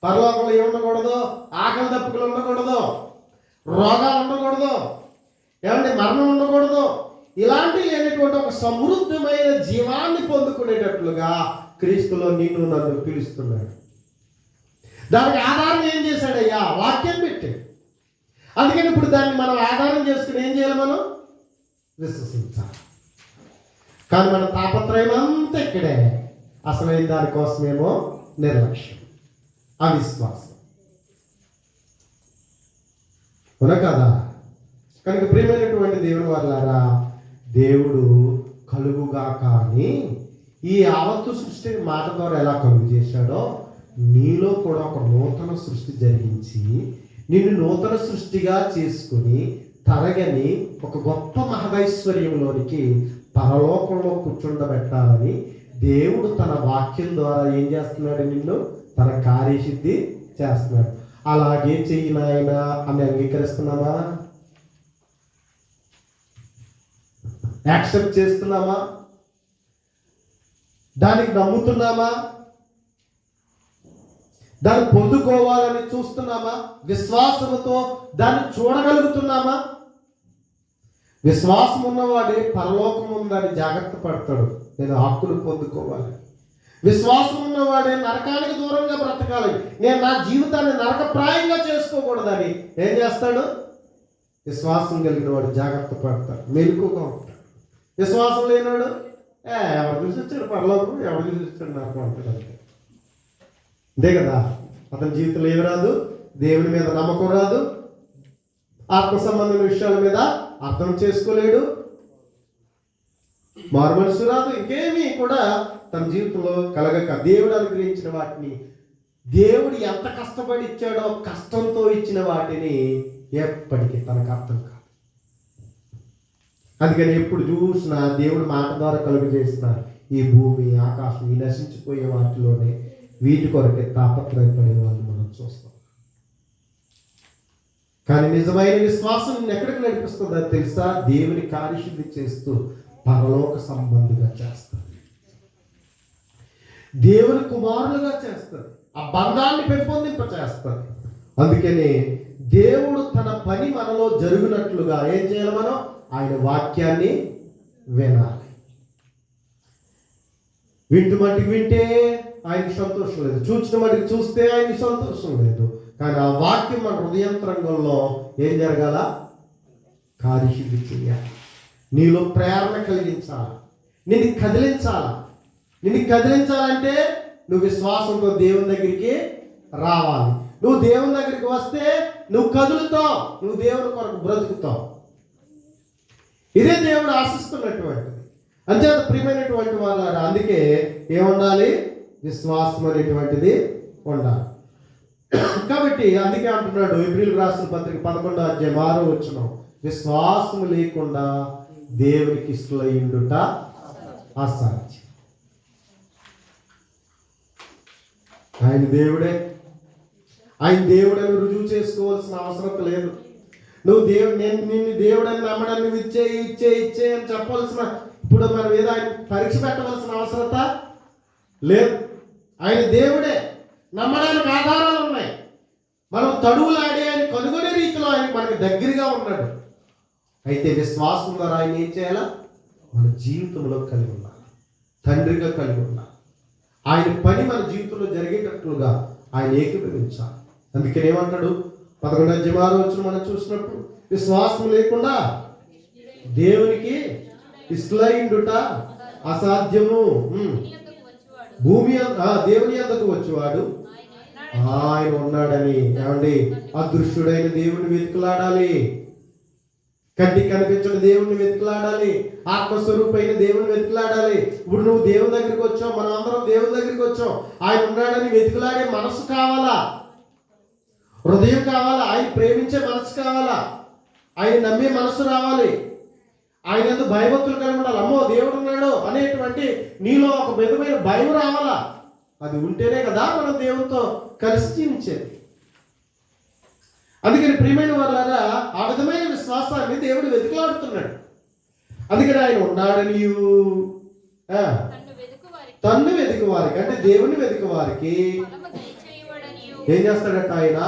పరలోకంలో ఏమి ఉండకూడదు? ఆకలి దప్పుకులు ఉండకూడదు, రోగాలు ఉండకూడదు, ఏమంటే మరణం ఉండకూడదు. ఇలాంటివి లేనటువంటి ఒక సమృద్ధమైన జీవాన్ని పొందుకునేటట్లుగా క్రీస్తులో నిన్ను నన్ను పిలుస్తున్నాడు. దానికి ఆధారం ఏం చేశాడయ్యా? వాక్యం పెట్టాడు. అందుకని ఇప్పుడు దాన్ని మనం ఆధారం చేసుకుని ఏం చేయాలి? మనం విశ్వసించాలి. కానీ మన తాపత్రయం అంతా ఇక్కడే. అసలైన దానికోసమేమో నిర్లక్ష్యం, అవిశ్వాసం, అవునా కదా. కనుక ప్రియమైనటువంటి దేవుని వాళ్ళారా, దేవుడు కలుగుగా కానీ ఈ యావత్తు సృష్టి మాట ద్వారా ఎలా కలుగు చేశాడో నీలో కూడా ఒక నూతన సృష్టి జరిగించి నిన్ను నూతన సృష్టిగా చేసుకుని తరగని ఒక గొప్ప మహదైశ్వర్యంలోనికి పరలోకంలో కూర్చుండబెట్టాలని దేవుడు తన వాక్యం ద్వారా ఏం చేస్తున్నాడు? నిన్ను తన కార్యసిద్ధి చేస్తున్నాడు. అలాగే చెయ్యి నాయన అని అంగీకరిస్తున్నామా? యాక్సెప్ట్ చేస్తున్నామా? దానికి నమ్ముతున్నామా? దాన్ని పొందుకోవాలని చూస్తున్నామా? విశ్వాసంతో దాన్ని చూడగలుగుతున్నామా? విశ్వాసం ఉన్నవాడే పరలోకం ఉందని జాగ్రత్త పడతాడు. నేను హక్కును పొందుకోవాలి. విశ్వాసం ఉన్నవాడే నరకానికి దూరంగా బ్రతకాలి. నేను నా జీవితాన్ని నరకప్రాయంగా చేసుకోకూడదని ఏం చేస్తాడు? విశ్వాసం కలిగిన వాడు జాగ్రత్త పడతాడు, మెలకుగా ఉంటాడు. విశ్వాసం లేనివాడు ఎవరు చూసి వచ్చాడు పరలోకం, ఎవరు చూసి వచ్చాడు నరకం అంటాడు. అంతే కదా. అతని జీవితంలో ఏమి రాదు? దేవుని మీద నమ్మకం రాదు, ఆత్మ సంబంధమైన విషయాల మీద అర్థం చేసుకోలేడు, మారు మనసు రాదు, ఇంకేమీ కూడా తన జీవితంలో కలగక దేవుడు అనుగ్రహించిన వాటిని, దేవుడు ఎంత కష్టపడి ఇచ్చాడో కష్టంతో ఇచ్చిన వాటిని ఎప్పటికీ తనకు అర్థం కాదు. అందుకని ఎప్పుడు చూసినా దేవుడు మాట ద్వారా కలుగు చేసిన ఈ భూమి ఆకాశం ఈ నశించిపోయే వాటిలోనే వీటి కొరకే తాపత్రయపడే వాళ్ళు మనం చూస్తాం. కానీ నిజమైన విశ్వాసం నిన్ను ఎక్కడికి నడిపిస్తుందో తెలుసా? దేవుని కార్యశుద్ధి చేస్తూ పరలోక సంబంధిగా చేస్తుంది, దేవుని కుమారులుగా చేస్తుంది, ఆ బంధాన్ని పెంపొందింప చేస్తుంది. అందుకనే దేవుడు తన పని మనలో జరుగునట్లుగా ఏం చేయాలి? మనం ఆయన వాక్యాన్ని వినాలి. వింటు మట్టికి వింటే ఆయనకి సంతోషం లేదు, చూచిన మట్టికి చూస్తే ఆయనకి సంతోషం లేదు. కానీ ఆ వాక్యం మన హృదయంతరంగంలో ఏం జరగాల? కార్యశుద్ధి చేయాలి, నీలో ప్రేరణ కలిగించాలి, నిన్ను కదిలించాలి. నిన్ను కదిలించాలంటే నువ్వు విశ్వాసంతో దేవుని దగ్గరికి రావాలి. నువ్వు దేవుని దగ్గరికి వస్తే నువ్వు కదులుతావు, నువ్వు దేవుని కొరకు బ్రతుకుతావు. ఇదే దేవుడు ఆశిస్తున్నటువంటిది. అంచేత ప్రియమైనటువంటి వాళ్ళారా, అందుకే ఏముండాలి? విశ్వాసం అనేటువంటిది ఉండాలి. కాబట్టి అందుకే అంటున్నాడు ఎబ్రీయులకు రాసిన పత్రిక 11:6 విశ్వాసం లేకుండా దేవునికి ఇష్టలయ్యుండుట అసాధ్యం. ఆయన దేవుడే, ఆయన దేవుడని రుజువు చేసుకోవాల్సిన అవసరం లేదు. నువ్వు నిన్ను దేవుడని నమ్మడాన్ని నువ్వు ఇచ్చే అని చెప్పాల్సిన, ఇప్పుడు మనం ఏదో ఆయన పరీక్ష పెట్టవలసిన అవసరత లేదు. ఆయన దేవుడే, నమ్మడానికి ఆధారాలు ఉన్నాయి. మనం తడువులాడి ఆయన కనుగొనే రీతిలో ఆయన మనకి దగ్గరగా ఉన్నాడు. అయితే విశ్వాసం ద్వారా ఆయన ఏం చేయాలా? మన జీవితంలో కలిగి ఉండాలి, తండ్రిగా కలిగి ఉండాలి. ఆయన పని మన జీవితంలో జరిగేటట్లుగా ఆయన ఏకీభవించాలి. అందుకని ఏమంటాడు? 11:6 మనం చూసినప్పుడు విశ్వాసం లేకుండా దేవునికి ఇష్టలైండుట అసాధ్యము. దేవుని యొద్దకు వచ్చేవాడు ఆయన ఉన్నాడని. ఏమండి, అదృశ్యుడైన దేవుని వెతుకులాడాలి, కంటికి కనిపించిన దేవుణ్ణి వెతుకులాడాలి, ఆత్మస్వరూపైన దేవుని వెతుకులాడాలి. ఇప్పుడు నువ్వు దేవుని దగ్గరికి వచ్చావు, మనం అందరం దేవుని దగ్గరికి వచ్చాం. ఆయన ఉన్నాడని వెతుకులాడే మనసు కావాలా, హృదయం కావాలా, ఆయన ప్రేమించే మనసు కావాలా, ఆయన నమ్మే మనసు రావాలి, ఆయన ఎందుకు భయభక్తులు కలిగి ఉండాలి. అమ్మో దేవుడు ఉన్నాడు అనేటువంటి నీలో ఒక విధమైన భయం రావాలా. అది ఉంటేనే కదా మనం దేవునితో కలిసి జీవించేది. అందుకని ప్రియమైన వాళ్ళారా, ఆ విధమైన విశ్వాసాన్ని దేవుడు వెతుకులాడుతున్నాడు. అందుకని ఆయన ఉన్నాడని తన్ను వెతుకు వారికి, అంటే దేవుని వెతుకు వారికి ఏం చేస్తాడట, ఆయన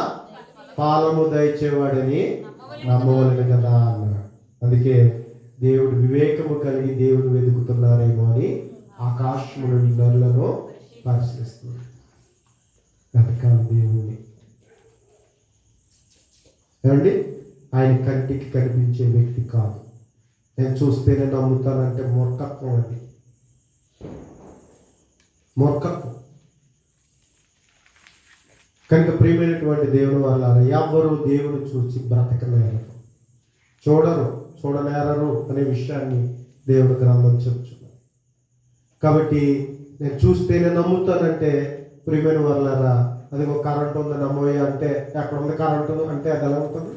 ఫలము దయచేవాడని నమ్మవలను కదా అన్నాడు. అందుకే దేవుడు వివేకము కలిగి దేవుడు వెతుకుతున్నారేమో అని ఆకాశమును నరులను పరిశీలిస్తున్నాడు. వెతకాలి దేవుణ్ణి. ఏమండి, ఆయన కంటికి కనిపించే వ్యక్తి కాదు. నేను చూస్తేనే నమ్ముతానంటే మూర్ఖత్వం. అది మూర్ఖత్వం. కనుక ప్రియమైనటువంటి దేవుని వల్ల ఎవరు దేవుని చూసి బ్రతకలేరు, చూడనేరరు అనే విషయాన్ని దేవుని గ్రంథం చెప్తున్నారు. కాబట్టి నేను చూస్తేనే నమ్ముతానంటే ప్రియమైన వాళ్ళారా, అది ఒక కరెంట్ ఉంది నమ్మోయ అంటే ఎక్కడ ఉంది కరెంటు అంటే అది ఎలా ఉంటుంది?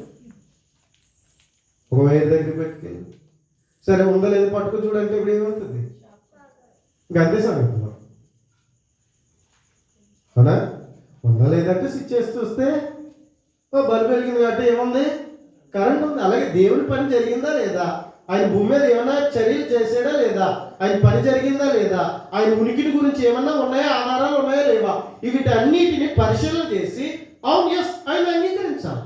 ఒక వైర్ దగ్గర పెట్టుకెళ్ళి సరే ఉందా లేదు పట్టుకు చూడంటే ఇప్పుడు ఏమవుతుంది? ఇంకా అంతే సమయంలో అవునా? ఉందా లేదంటే స్విచ్ చేసి చూస్తే బల్బు వెలిగింది అంటే ఏముంది? కరెంట్ ఉంది. అలాగే దేవుని పని జరిగిందా లేదా, ఆయన భూమి మీద ఏమన్నా చర్యలు చేసాడా లేదా, ఆయన పని జరిగిందా లేదా, ఆయన ఉనికిని గురించి ఏమన్నా ఉన్నాయా, ఆధారాలు ఉన్నాయా లేవా, వీటన్నిటిని పరిశీలన చేసి అవును ఎస్ ఆయన అంగీకరించాలి.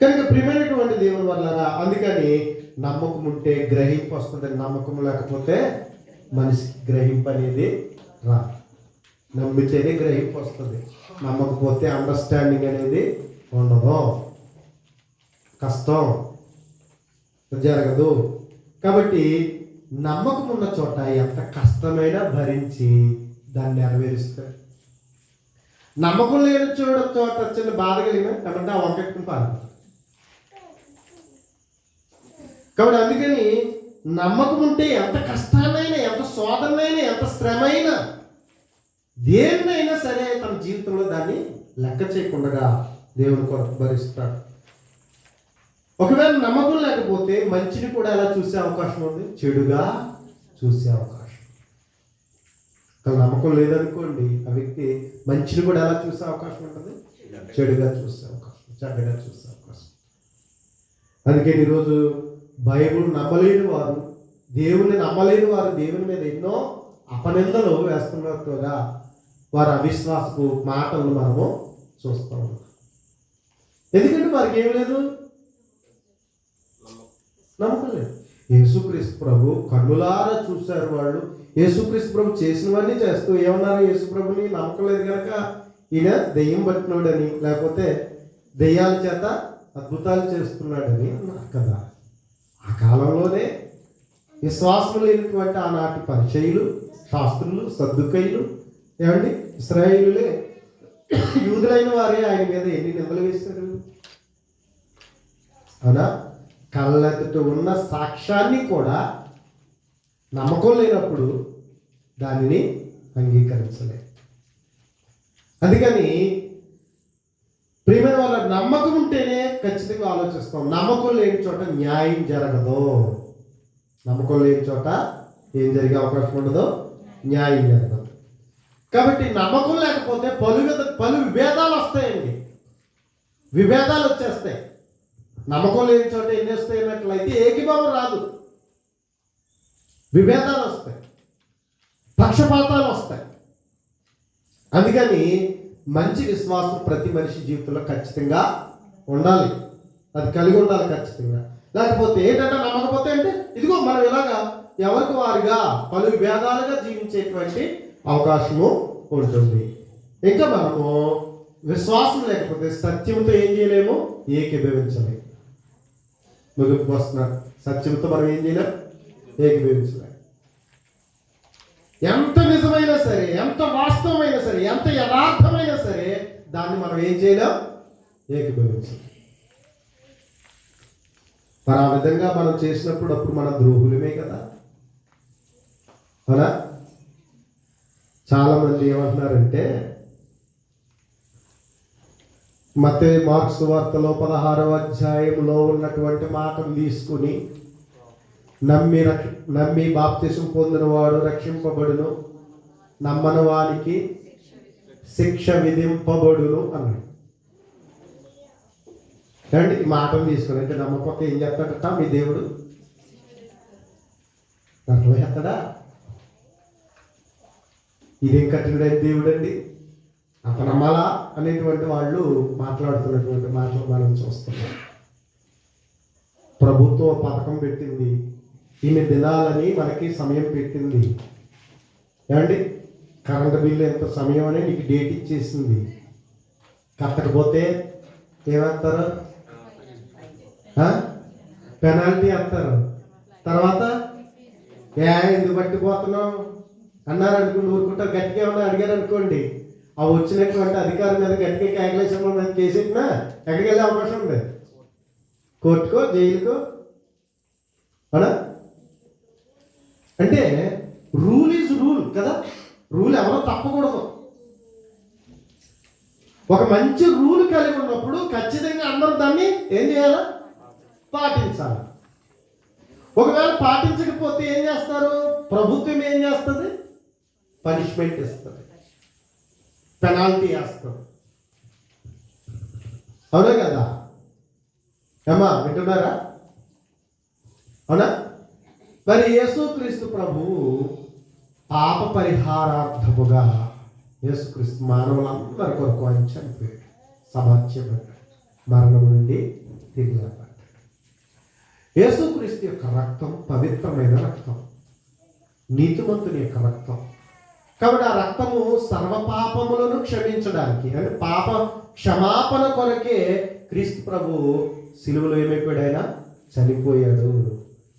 కనుక ప్రియమైనటువంటి దేవుని వల్ల అందుకని నమ్మకం ఉంటే గ్రహింపు వస్తుంది. నమ్మకం లేకపోతే మనిషికి గ్రహింపు అనేది రా. నమ్మితేనే గ్రహింపు వస్తుంది, నమ్మకపోతే అండర్స్టాండింగ్ అనేది ఉండదు, కష్టం, జరగదు. కాబట్టి నమ్మకం ఉన్న చోట ఎంత కష్టమైనా భరించి దాన్ని నెరవేరుస్తారు. నమ్మకం లేని చోట చిన్న బాధ కలిగిన కాబట్టి ఆ వంకెట్టుకుని పారిపోతారు. కాబట్టి అందుకని నమ్మకం ఉంటే ఎంత కష్టాన్నైనా, ఎంత శోధనైనా, ఎంత శ్రమైనా, దేన్నైనా సరే తన జీవితంలో దాన్ని లెక్క చేయకుండా దేవుని కొరకు భరిస్తాడు. ఒకవేళ నమ్మకం లేకపోతే మంచిని కూడా ఎలా చూసే అవకాశం ఉంది? చెడుగా చూసే అవకాశం. నమ్మకం లేదనుకోండి, ఆ వ్యక్తి మంచిని కూడా ఎలా చూసే అవకాశం ఉంటుంది? చెడుగా చూసే అవకాశం, చెడ్డగా చూసే అవకాశం. అందుకే ఈరోజు బైబిల్ నమ్మలేని వారు, దేవుని నమ్మలేని వారు దేవుని మీద ఎన్నో అపనిందలు వేస్తున్నట్టుగా వారి అవిశ్వాసపు మాటలను మనము చూస్తూ ఉన్నాం. ఎందుకంటే వారికి ఏం లేదు, నమ్మకం లేదు. యేసుక్రీస్తు ప్రభు కన్నులారా చూశారు వాళ్ళు. యేసుక్రీస్తు ప్రభు చేసినవన్నీ చేస్తూ ఏమన్నారు? యేసు ప్రభుని నమ్మకం లేదు కనుక ఈయన దెయ్యం పట్టినాడని, లేకపోతే దెయ్యాల చేత అద్భుతాలు చేస్తున్నాడని అన్నారు కదా. ఆ కాలంలోనే విశ్వాసం లేనటువంటి ఆనాటి పరిచయులు, శాస్త్రులు, సద్దుకయ్యులు, ఏమండి ఇశ్రాయేలులే, యూదులైన వారే ఆయన మీద ఎన్ని నిందలు వేశారు. అవునా? కళ్ళెదుట ఉన్న సాక్ష్యాన్ని కూడా నమ్మకం లేనప్పుడు దానిని అంగీకరించలేదు. అందుకని ప్రియమైన వాళ్ళ నమ్మకం ఉంటేనే ఖచ్చితంగా ఆలోచిస్తాం. నమ్మకం లేని చోట న్యాయం జరగదు. నమ్మకం లేని చోట ఏం జరిగే అవకాశం ఉండదు? న్యాయం జరగదు. కాబట్టి నమ్మకం లేకపోతే పలు విభేదాలు వస్తాయండి. విభేదాలు వచ్చేస్తాయి. నమ్మకం లేని చోట ఎన్ని వస్తాయి అన్నట్లయితే ఏకీభావం రాదు, విభేదాలు వస్తాయి, పక్షపాతాలు వస్తాయి. అందుకని మంచి విశ్వాసం ప్రతి మనిషి జీవితంలో ఖచ్చితంగా ఉండాలి, అది కలిగి ఉండాలి ఖచ్చితంగా. లేకపోతే ఏంటంటే నమ్మకపోతే అంటే ఇదిగో మనం ఇలాగా ఎవరికి వారిగా పలు విభేదాలుగా జీవించేటువంటి అవకాశము ఉంటుంది. ఇంకా మనము విశ్వాసం లేకపోతే సత్యంతో ఏం చేయలేము? ఏకీభవించలేము. ముగింపుకు వస్తున్నాడు. సత్యంతో మనం ఏం చేయలేము? ఏకీభవించలేము. ఎంత నిజమైనా సరే, ఎంత వాస్తవమైనా సరే, ఎంత యథార్థమైనా సరే దాన్ని మనం ఏం చేయలేం, ఏకీభవించాలి. మరి ఆ విధంగా మనం చేసినప్పుడు అప్పుడు మన ద్రోహులమే కదా. అవునా? చాలామంది ఏమంటున్నారంటే మత్తయి మార్కు సువార్తలో 16వ అధ్యాయంలో ఉన్నటువంటి మాటను తీసుకుని నమ్మి బాప్తిసం పొందినవాడు రక్షింపబడును, నమ్మని వానికి శిక్ష విధింపబడును అన్నాడు. అంటే ఈ మాటను తీసుకుని, అంటే నమ్మకపోతే ఏం చేస్తాడట మీ దేవుడు? అర్థమవుతాడా? ఇదేం కఠినమైన దేవుడు అండి, అంత నమ్మాలా అనేటువంటి వాళ్ళు మాట్లాడుతున్నటువంటి మాటలు మనం చూస్తున్నాం. ప్రభుత్వం పథకం పెట్టింది, ఇన్ని దినాలని మనకి సమయం పెట్టింది. ఏమండి, కరెంటు బిల్లు ఎంత సమయం అని నీకు డేట్ ఇచ్చేసింది. కట్టకపోతే ఏమంటారు? పెనాల్టీ అంటారు. తర్వాత ఎందుకు పట్టిపోతున్నావు అన్నారు అనుకోండి, ఊరుకుంటారు. గట్టిగా ఏమన్నా అడిగారు అనుకోండి, ఆ వచ్చినటువంటి అధికారం మీద గట్టిగా క్యాకులేషన్ మీద కేసెట్టినా ఎక్కడికి వెళ్ళే అవకాశం ఉంది, కోర్టుకో జైలుకో. అవునా? అంటే రూల్ ఈజ్ రూల్ కదా. రూల్ ఎవరో తప్పకూడదు. ఒక మంచి రూల్ కలిగి ఉన్నప్పుడు ఖచ్చితంగా అందరూ దాన్ని ఏం చేయాలి? పాటించాలి. ఒకవేళ పాటించకపోతే ఏం చేస్తారు? ప్రభుత్వం ఏం చేస్తుంది? పనిష్మెంట్ ఇస్తుంది, పెనాల్టీ వేస్తుంది. అవునా కదా? ఏమా వింటున్నారా? అవునా? మరి యేసుక్రీస్తు ప్రభువు పాప పరిహారార్థముగా యేసుక్రీస్తు మానవులందరి కొరకు ఆయన చనిపోయాడు, సమాధ్యపడ్డాడు, మరణం నుండి తిరిగి లేపడ్డాడు. యేసుక్రీస్తు యొక్క రక్తం పవిత్రమైన రక్తం, నీతిమంతుని యొక్క రక్తం. కాబట్టి ఆ రక్తము సర్వపాపములను క్షమించడానికి, అంటే పాప క్షమాపణ కొరకే క్రీస్తు ప్రభువు సిలువలో ఏమైపోయాడు? ఆయన చనిపోయాడు,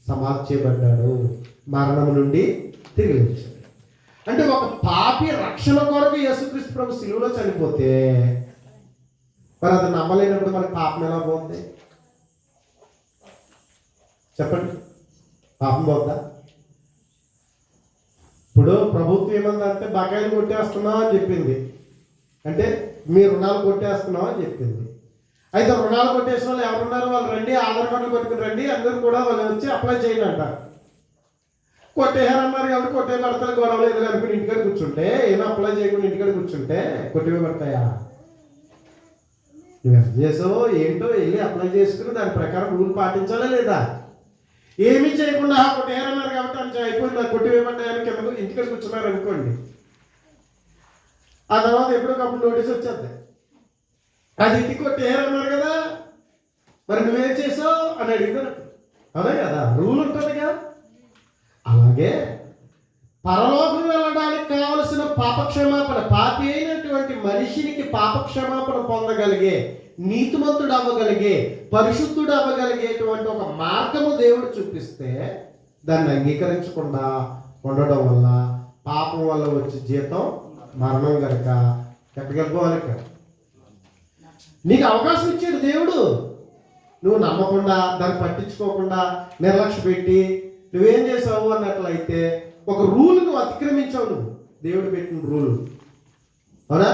సమాధ్యపడ్డాడు, మరణం నుండి తిరిగి లేచాడు. అంటే ఒక పాపి రక్షణ కొరకు యేసుక్రీస్తు ప్రభు సిలువలో చనిపోతే మరి అది నమ్మలేనప్పుడు మనకి పాపం ఎలా పోతుంది చెప్పండి? పాపం పోద్దా? ఇప్పుడు ప్రభుత్వం ఏమందంటే బకాయిలు కొట్టేస్తున్నాం అని చెప్పింది, అంటే మీ రుణాలు కొట్టేస్తున్నాం అని చెప్పింది. అయితే రుణాలు కొట్టేసిన వాళ్ళు ఎవరున్నారు? వాళ్ళు రండి, ఆధార్ కార్డులు పెట్టుకుని రండి, అందరూ కూడా వాళ్ళు వచ్చి అప్లై చేయండి అంటారు. కొట్టేయారన్నారు కాబట్టి కొట్టే పడతారు, గొడవలు ఏదో అనుకుని ఇంటికాడ కూర్చుంటే, ఏమో అప్లై చేయకుండా ఇంటికాడ కూర్చుంటే కొట్టివే పడతాయా? నువ్వు ఎంత చేసావో ఏంటో వెళ్ళి అప్లై చేసుకుని దాని ప్రకారం రూల్ పాటించాలా లేదా? ఏమీ చేయకుండా కొట్టేయారన్నారు కాబట్టి అంత అయిపోయింది, కొట్టివేయబడ్డాయని కింద ఇంటికాడ కూర్చున్నారు అనుకోండి. ఆ తర్వాత ఎప్పటికప్పుడు నోటీస్ వచ్చేద్ది, అది ఇంటికి కొట్టేయారన్నారు కదా, మరి నువ్వేం చేసావు అని అడిగినారు. అదే కదా రూల్ ఉంటుందిగా. అలాగే పరలోకం వెళ్ళడానికి కావలసిన పాపక్షమాపణ, పాపి అయినటువంటి మనిషినికి పాపక్షమాపణ పొందగలిగే, నీతిమంతుడు అవ్వగలిగే, పరిశుద్ధుడు అవ్వగలిగేటువంటి ఒక మార్గము దేవుడు చూపిస్తే దాన్ని అంగీకరించకుండా ఉండడం వల్ల పాపం వల్ల వచ్చే జీతం మరణం కనుక ఎక్కడికెళ్ళిపోవాలి. నీకు అవకాశం ఇచ్చాడు దేవుడు, నువ్వు నమ్మకుండా దాన్ని పట్టించుకోకుండా నిర్లక్ష్య పెట్టి నువ్వేం చేసావు అన్నట్లయితే ఒక రూల్ నువ్వు అతిక్రమించావు. నువ్వు దేవుడు పెట్టిన రూల్. అవునా?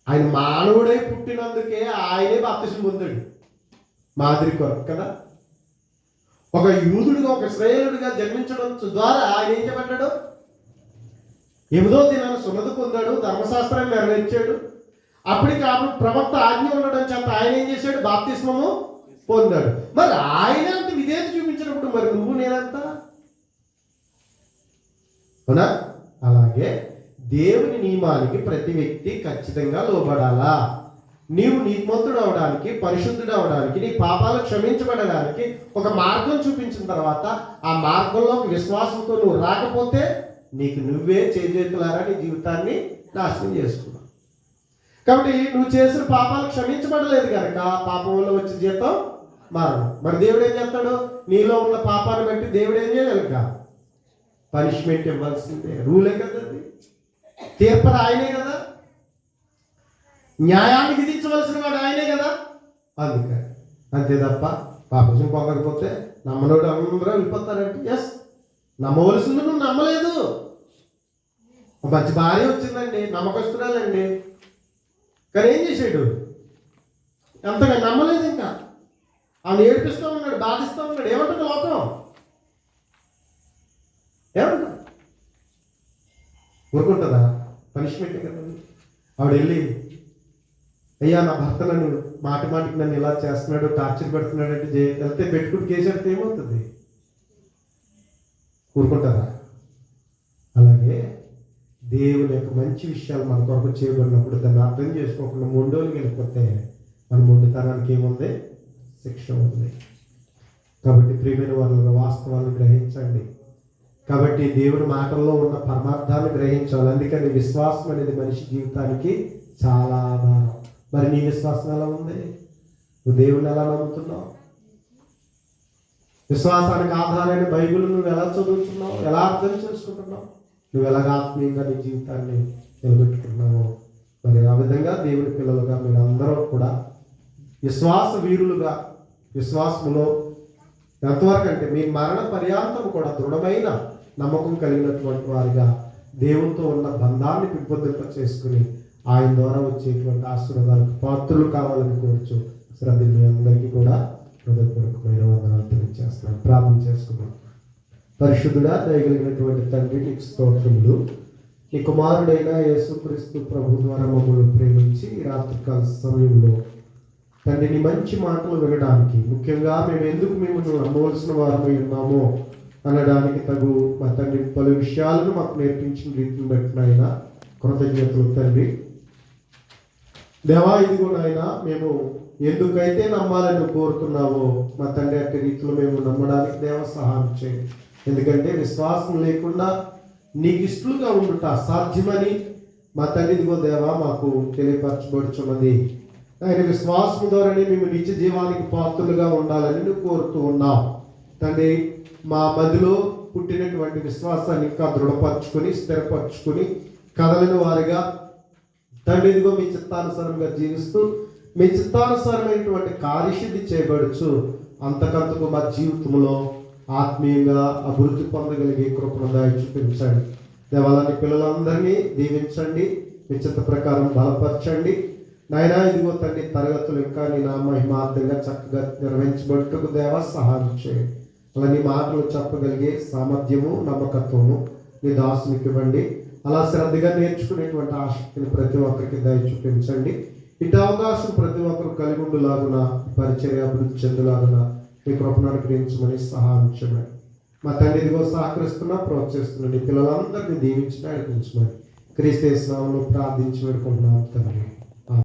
ఆయన మానవుడై పుట్టినందుకే ఆయనే బాప్తిసం పొందాడు మాదిరి కొరకు కదా. ఒక యూదుడిగా, ఒక ఇశ్రాయేలుడిగా జన్మించడం ద్వారా ఆయన ఏం చెప్పాడు? 8వ దినాన సున్నతి పొందాడు, ధర్మశాస్త్రాన్ని నెరవేర్చాడు. అప్పటికి ప్రవక్త ఆజ్ఞ ఉండడం చేత ఆయన ఏం చేశాడు? బాప్తిస్మము పొందాడు. మరి ఆయన అంత విధేయత చూపించినప్పుడు మరి నువ్వు నేనంత? అవునా? అలాగే దేవుని నియమానికి ప్రతి వ్యక్తి ఖచ్చితంగా లోబడాలా. నీవు నీతిమంతుడు అవడానికి, పరిశుద్ధుడు అవడానికి, నీ పాపాలు క్షమించబడడానికి ఒక మార్గం చూపించిన తర్వాత ఆ మార్గంలో విశ్వాసంతో నువ్వు రాకపోతే నీకు నువ్వే చేతులారా నీ జీవితాన్ని నాశనం చేసుకున్నావు. కాబట్టి నువ్వు చేసిన పాపాలు క్షమించబడలేదు కనుక పాపం వల్ల వచ్చే జీతం మరణం. మరి దేవుడు ఏం చేస్తాడు? నీలో ఉన్న పాపాన్ని బట్టి దేవుడు ఏం చేయాలి? పనిష్మెంట్ ఇవ్వాల్సిందే. రూలే కదా అది, తీర్పది ఆయనే కదా, న్యాయాన్ని విధించవలసిన వాడు ఆయనే కదా. అందుకని అంతే తప్ప పాపం పొందకపోతే నమ్మనోడు అందరూ వెళ్ళిపోతారంటే ఎస్, నమ్మవలసింది నువ్వు నమ్మలేదు. మంచి భార్య వచ్చిందండి, నమ్మకస్తురాలండి, కానీ ఏం చేశాడు? ఎంతగా నమ్మలేదు. ఇంకా ఆమె ఏడిపిస్తూ ఉన్నాడు, బాధిస్తూ ఉన్నాడు. ఏమంటుంది లోకం? ఏమంటా ఊరుకుంటుందా? పనిష్మెంట్ కదా. ఆవిడ వెళ్ళి, అయ్యా నా భర్త నన్ను మాటికి నన్ను ఇలా చేస్తున్నాడు, టార్చర్ పెడుతున్నాడు అంటే వెళ్తే పెట్టుకుని కేసు పెడితే ఏమవుతుంది? ఊరుకుంటారా? అలాగే దేవుని యొక్క మంచి విషయాలు మన కొరకు చేయబడినప్పుడు దాన్ని అర్థం చేసుకోకుండా మొండోళ్ళకి వెళ్ళిపోతే మన మొండితనానికి ఏముంది? శిక్ష ఉంది. కాబట్టి ప్రియమైన వాళ్ళ వాస్తవాలను గ్రహించండి. కాబట్టి దేవుని మాటల్లో ఉన్న పరమార్థాన్ని గ్రహించాలి. అందుకని విశ్వాసం అనేది మనిషి జీవితానికి చాలా ఆధారం. మరి నీ విశ్వాసం ఎలా ఉంది? నువ్వు దేవుని ఎలా నమ్ముతున్నావు? విశ్వాసానికి ఆధారమైన బైబిల్ నువ్వు ఎలా చదువుతున్నావు? ఎలా అర్థం చేసుకుంటున్నావు? నువ్వు ఎలాగ ఆత్మీయంగా నీ జీవితాన్ని నిలబెట్టుకున్నావు? మరి ఆ విధంగా దేవుని పిల్లలుగా మీరు అందరూ కూడా విశ్వాస వీరులుగా, విశ్వాసములో ఎంతవరకు అంటే మీ మరణ పర్యాంతం కూడా దృఢమైన నమ్మకం కలిగినటువంటి వారిగా దేవునితో ఉన్న బంధాన్ని పెంపొందింప చేసుకుని ఆయన ద్వారా వచ్చేటువంటి ఆశీర్వాదాలకు పాత్రలు కావాలని కోరుచు శ్రద్ధ మీ అందరికీ కూడా హృదయపూర్వకమైన వందనాలు తెలియజేస్తున్నాను. ప్రార్థన చేసుకున్నాం. పరిశుద్ధుడా, దయగలిగినటువంటి తండ్రి, నీకు స్తోత్రములు. నీ కుమారుడైన యేసుక్రీస్తు ప్రభు ద్వారా మమ్మల్ని ప్రేమించి ఈ రాత్రికాల సమయంలో తండ్రి నీ మంచి మాటలు వినడానికి, ముఖ్యంగా మేము ఎందుకు మిమ్మల్ని నమ్మవలసిన వారమై ఉన్నామో అనడానికి తగు మా తండ్రి పలు విషయాలను మాకు నేర్పించిన రీతిని బట్టి నాయన కృతజ్ఞతలు తండ్రి. దేవా, ఇదిగో నాయన మేము ఎందుకైతే నమ్మాలని కోరుతున్నావో మా తండ్రి అట్టి రీతిలో మేము నమ్మడానికి దేవ సహాయం చేయండి. ఎందుకంటే విశ్వాసం లేకుండా నీకు ఇష్టలుగా ఉండుట అసాధ్యమని మా తండ్రి ఇదిగో దేవా మాకు తెలియపరచబడుచున్నది. ఆయన విశ్వాసం ద్వారానే మేము నిత్య జీవానికి పాత్రలుగా ఉండాలని నువ్వు కోరుతూ ఉన్నావు తండ్రి. మా మదిలో పుట్టినటువంటి విశ్వాసాన్ని ఇంకా దృఢపరచుకొని స్థిరపరచుకొని కదలని వారిగా తండ్రి ఇదిగో మీ చిత్తానుసారంగా జీవిస్తూ మీ చిత్తానుసారమైనటువంటి కార్యసిద్ధి చేయబడుచు అంతకంతకు మా జీవితంలో ఆత్మీయంగా అభివృద్ధి పొందగలిగే కృపను చూపించండి. దేవాలయాన్ని పిల్లలందరినీ దీవించండి, మీ చిత్త ప్రకారం బలపరచండి నాయనా. ఇదిగో తండ్రి తరగతులు ఇంకా నీ నా మహిమార్థంగా చక్కగా నిర్వహించబట్టుకు దేవా సహాయం చేయండి. అలా నీ మాటలు చెప్పగలిగే సామర్థ్యము నమ్మకత్వము నీ దాసునికి ఇవ్వండి. అలా శ్రద్ధగా నేర్చుకునేటువంటి ఆసక్తిని ప్రతి ఒక్కరికి దయ చూపించండి. ఇటు అవకాశం ప్రతి ఒక్కరు కలిగి ఉండులాగున పరిచర్య అభివృద్ధి చెందులాగున మీ కృపను అనుగ్రహించమని సహాయం చేయమని మా తండ్రి ఇదిగో సహకరిస్తున్నా ప్రోత్సహిస్తున్నా నీ పిల్లలందరినీ దీవించి నడిపించమని క్రీస్తు యేసు నామములో ప్రార్థించి వేడుకుంటున్నాం తండ్రి.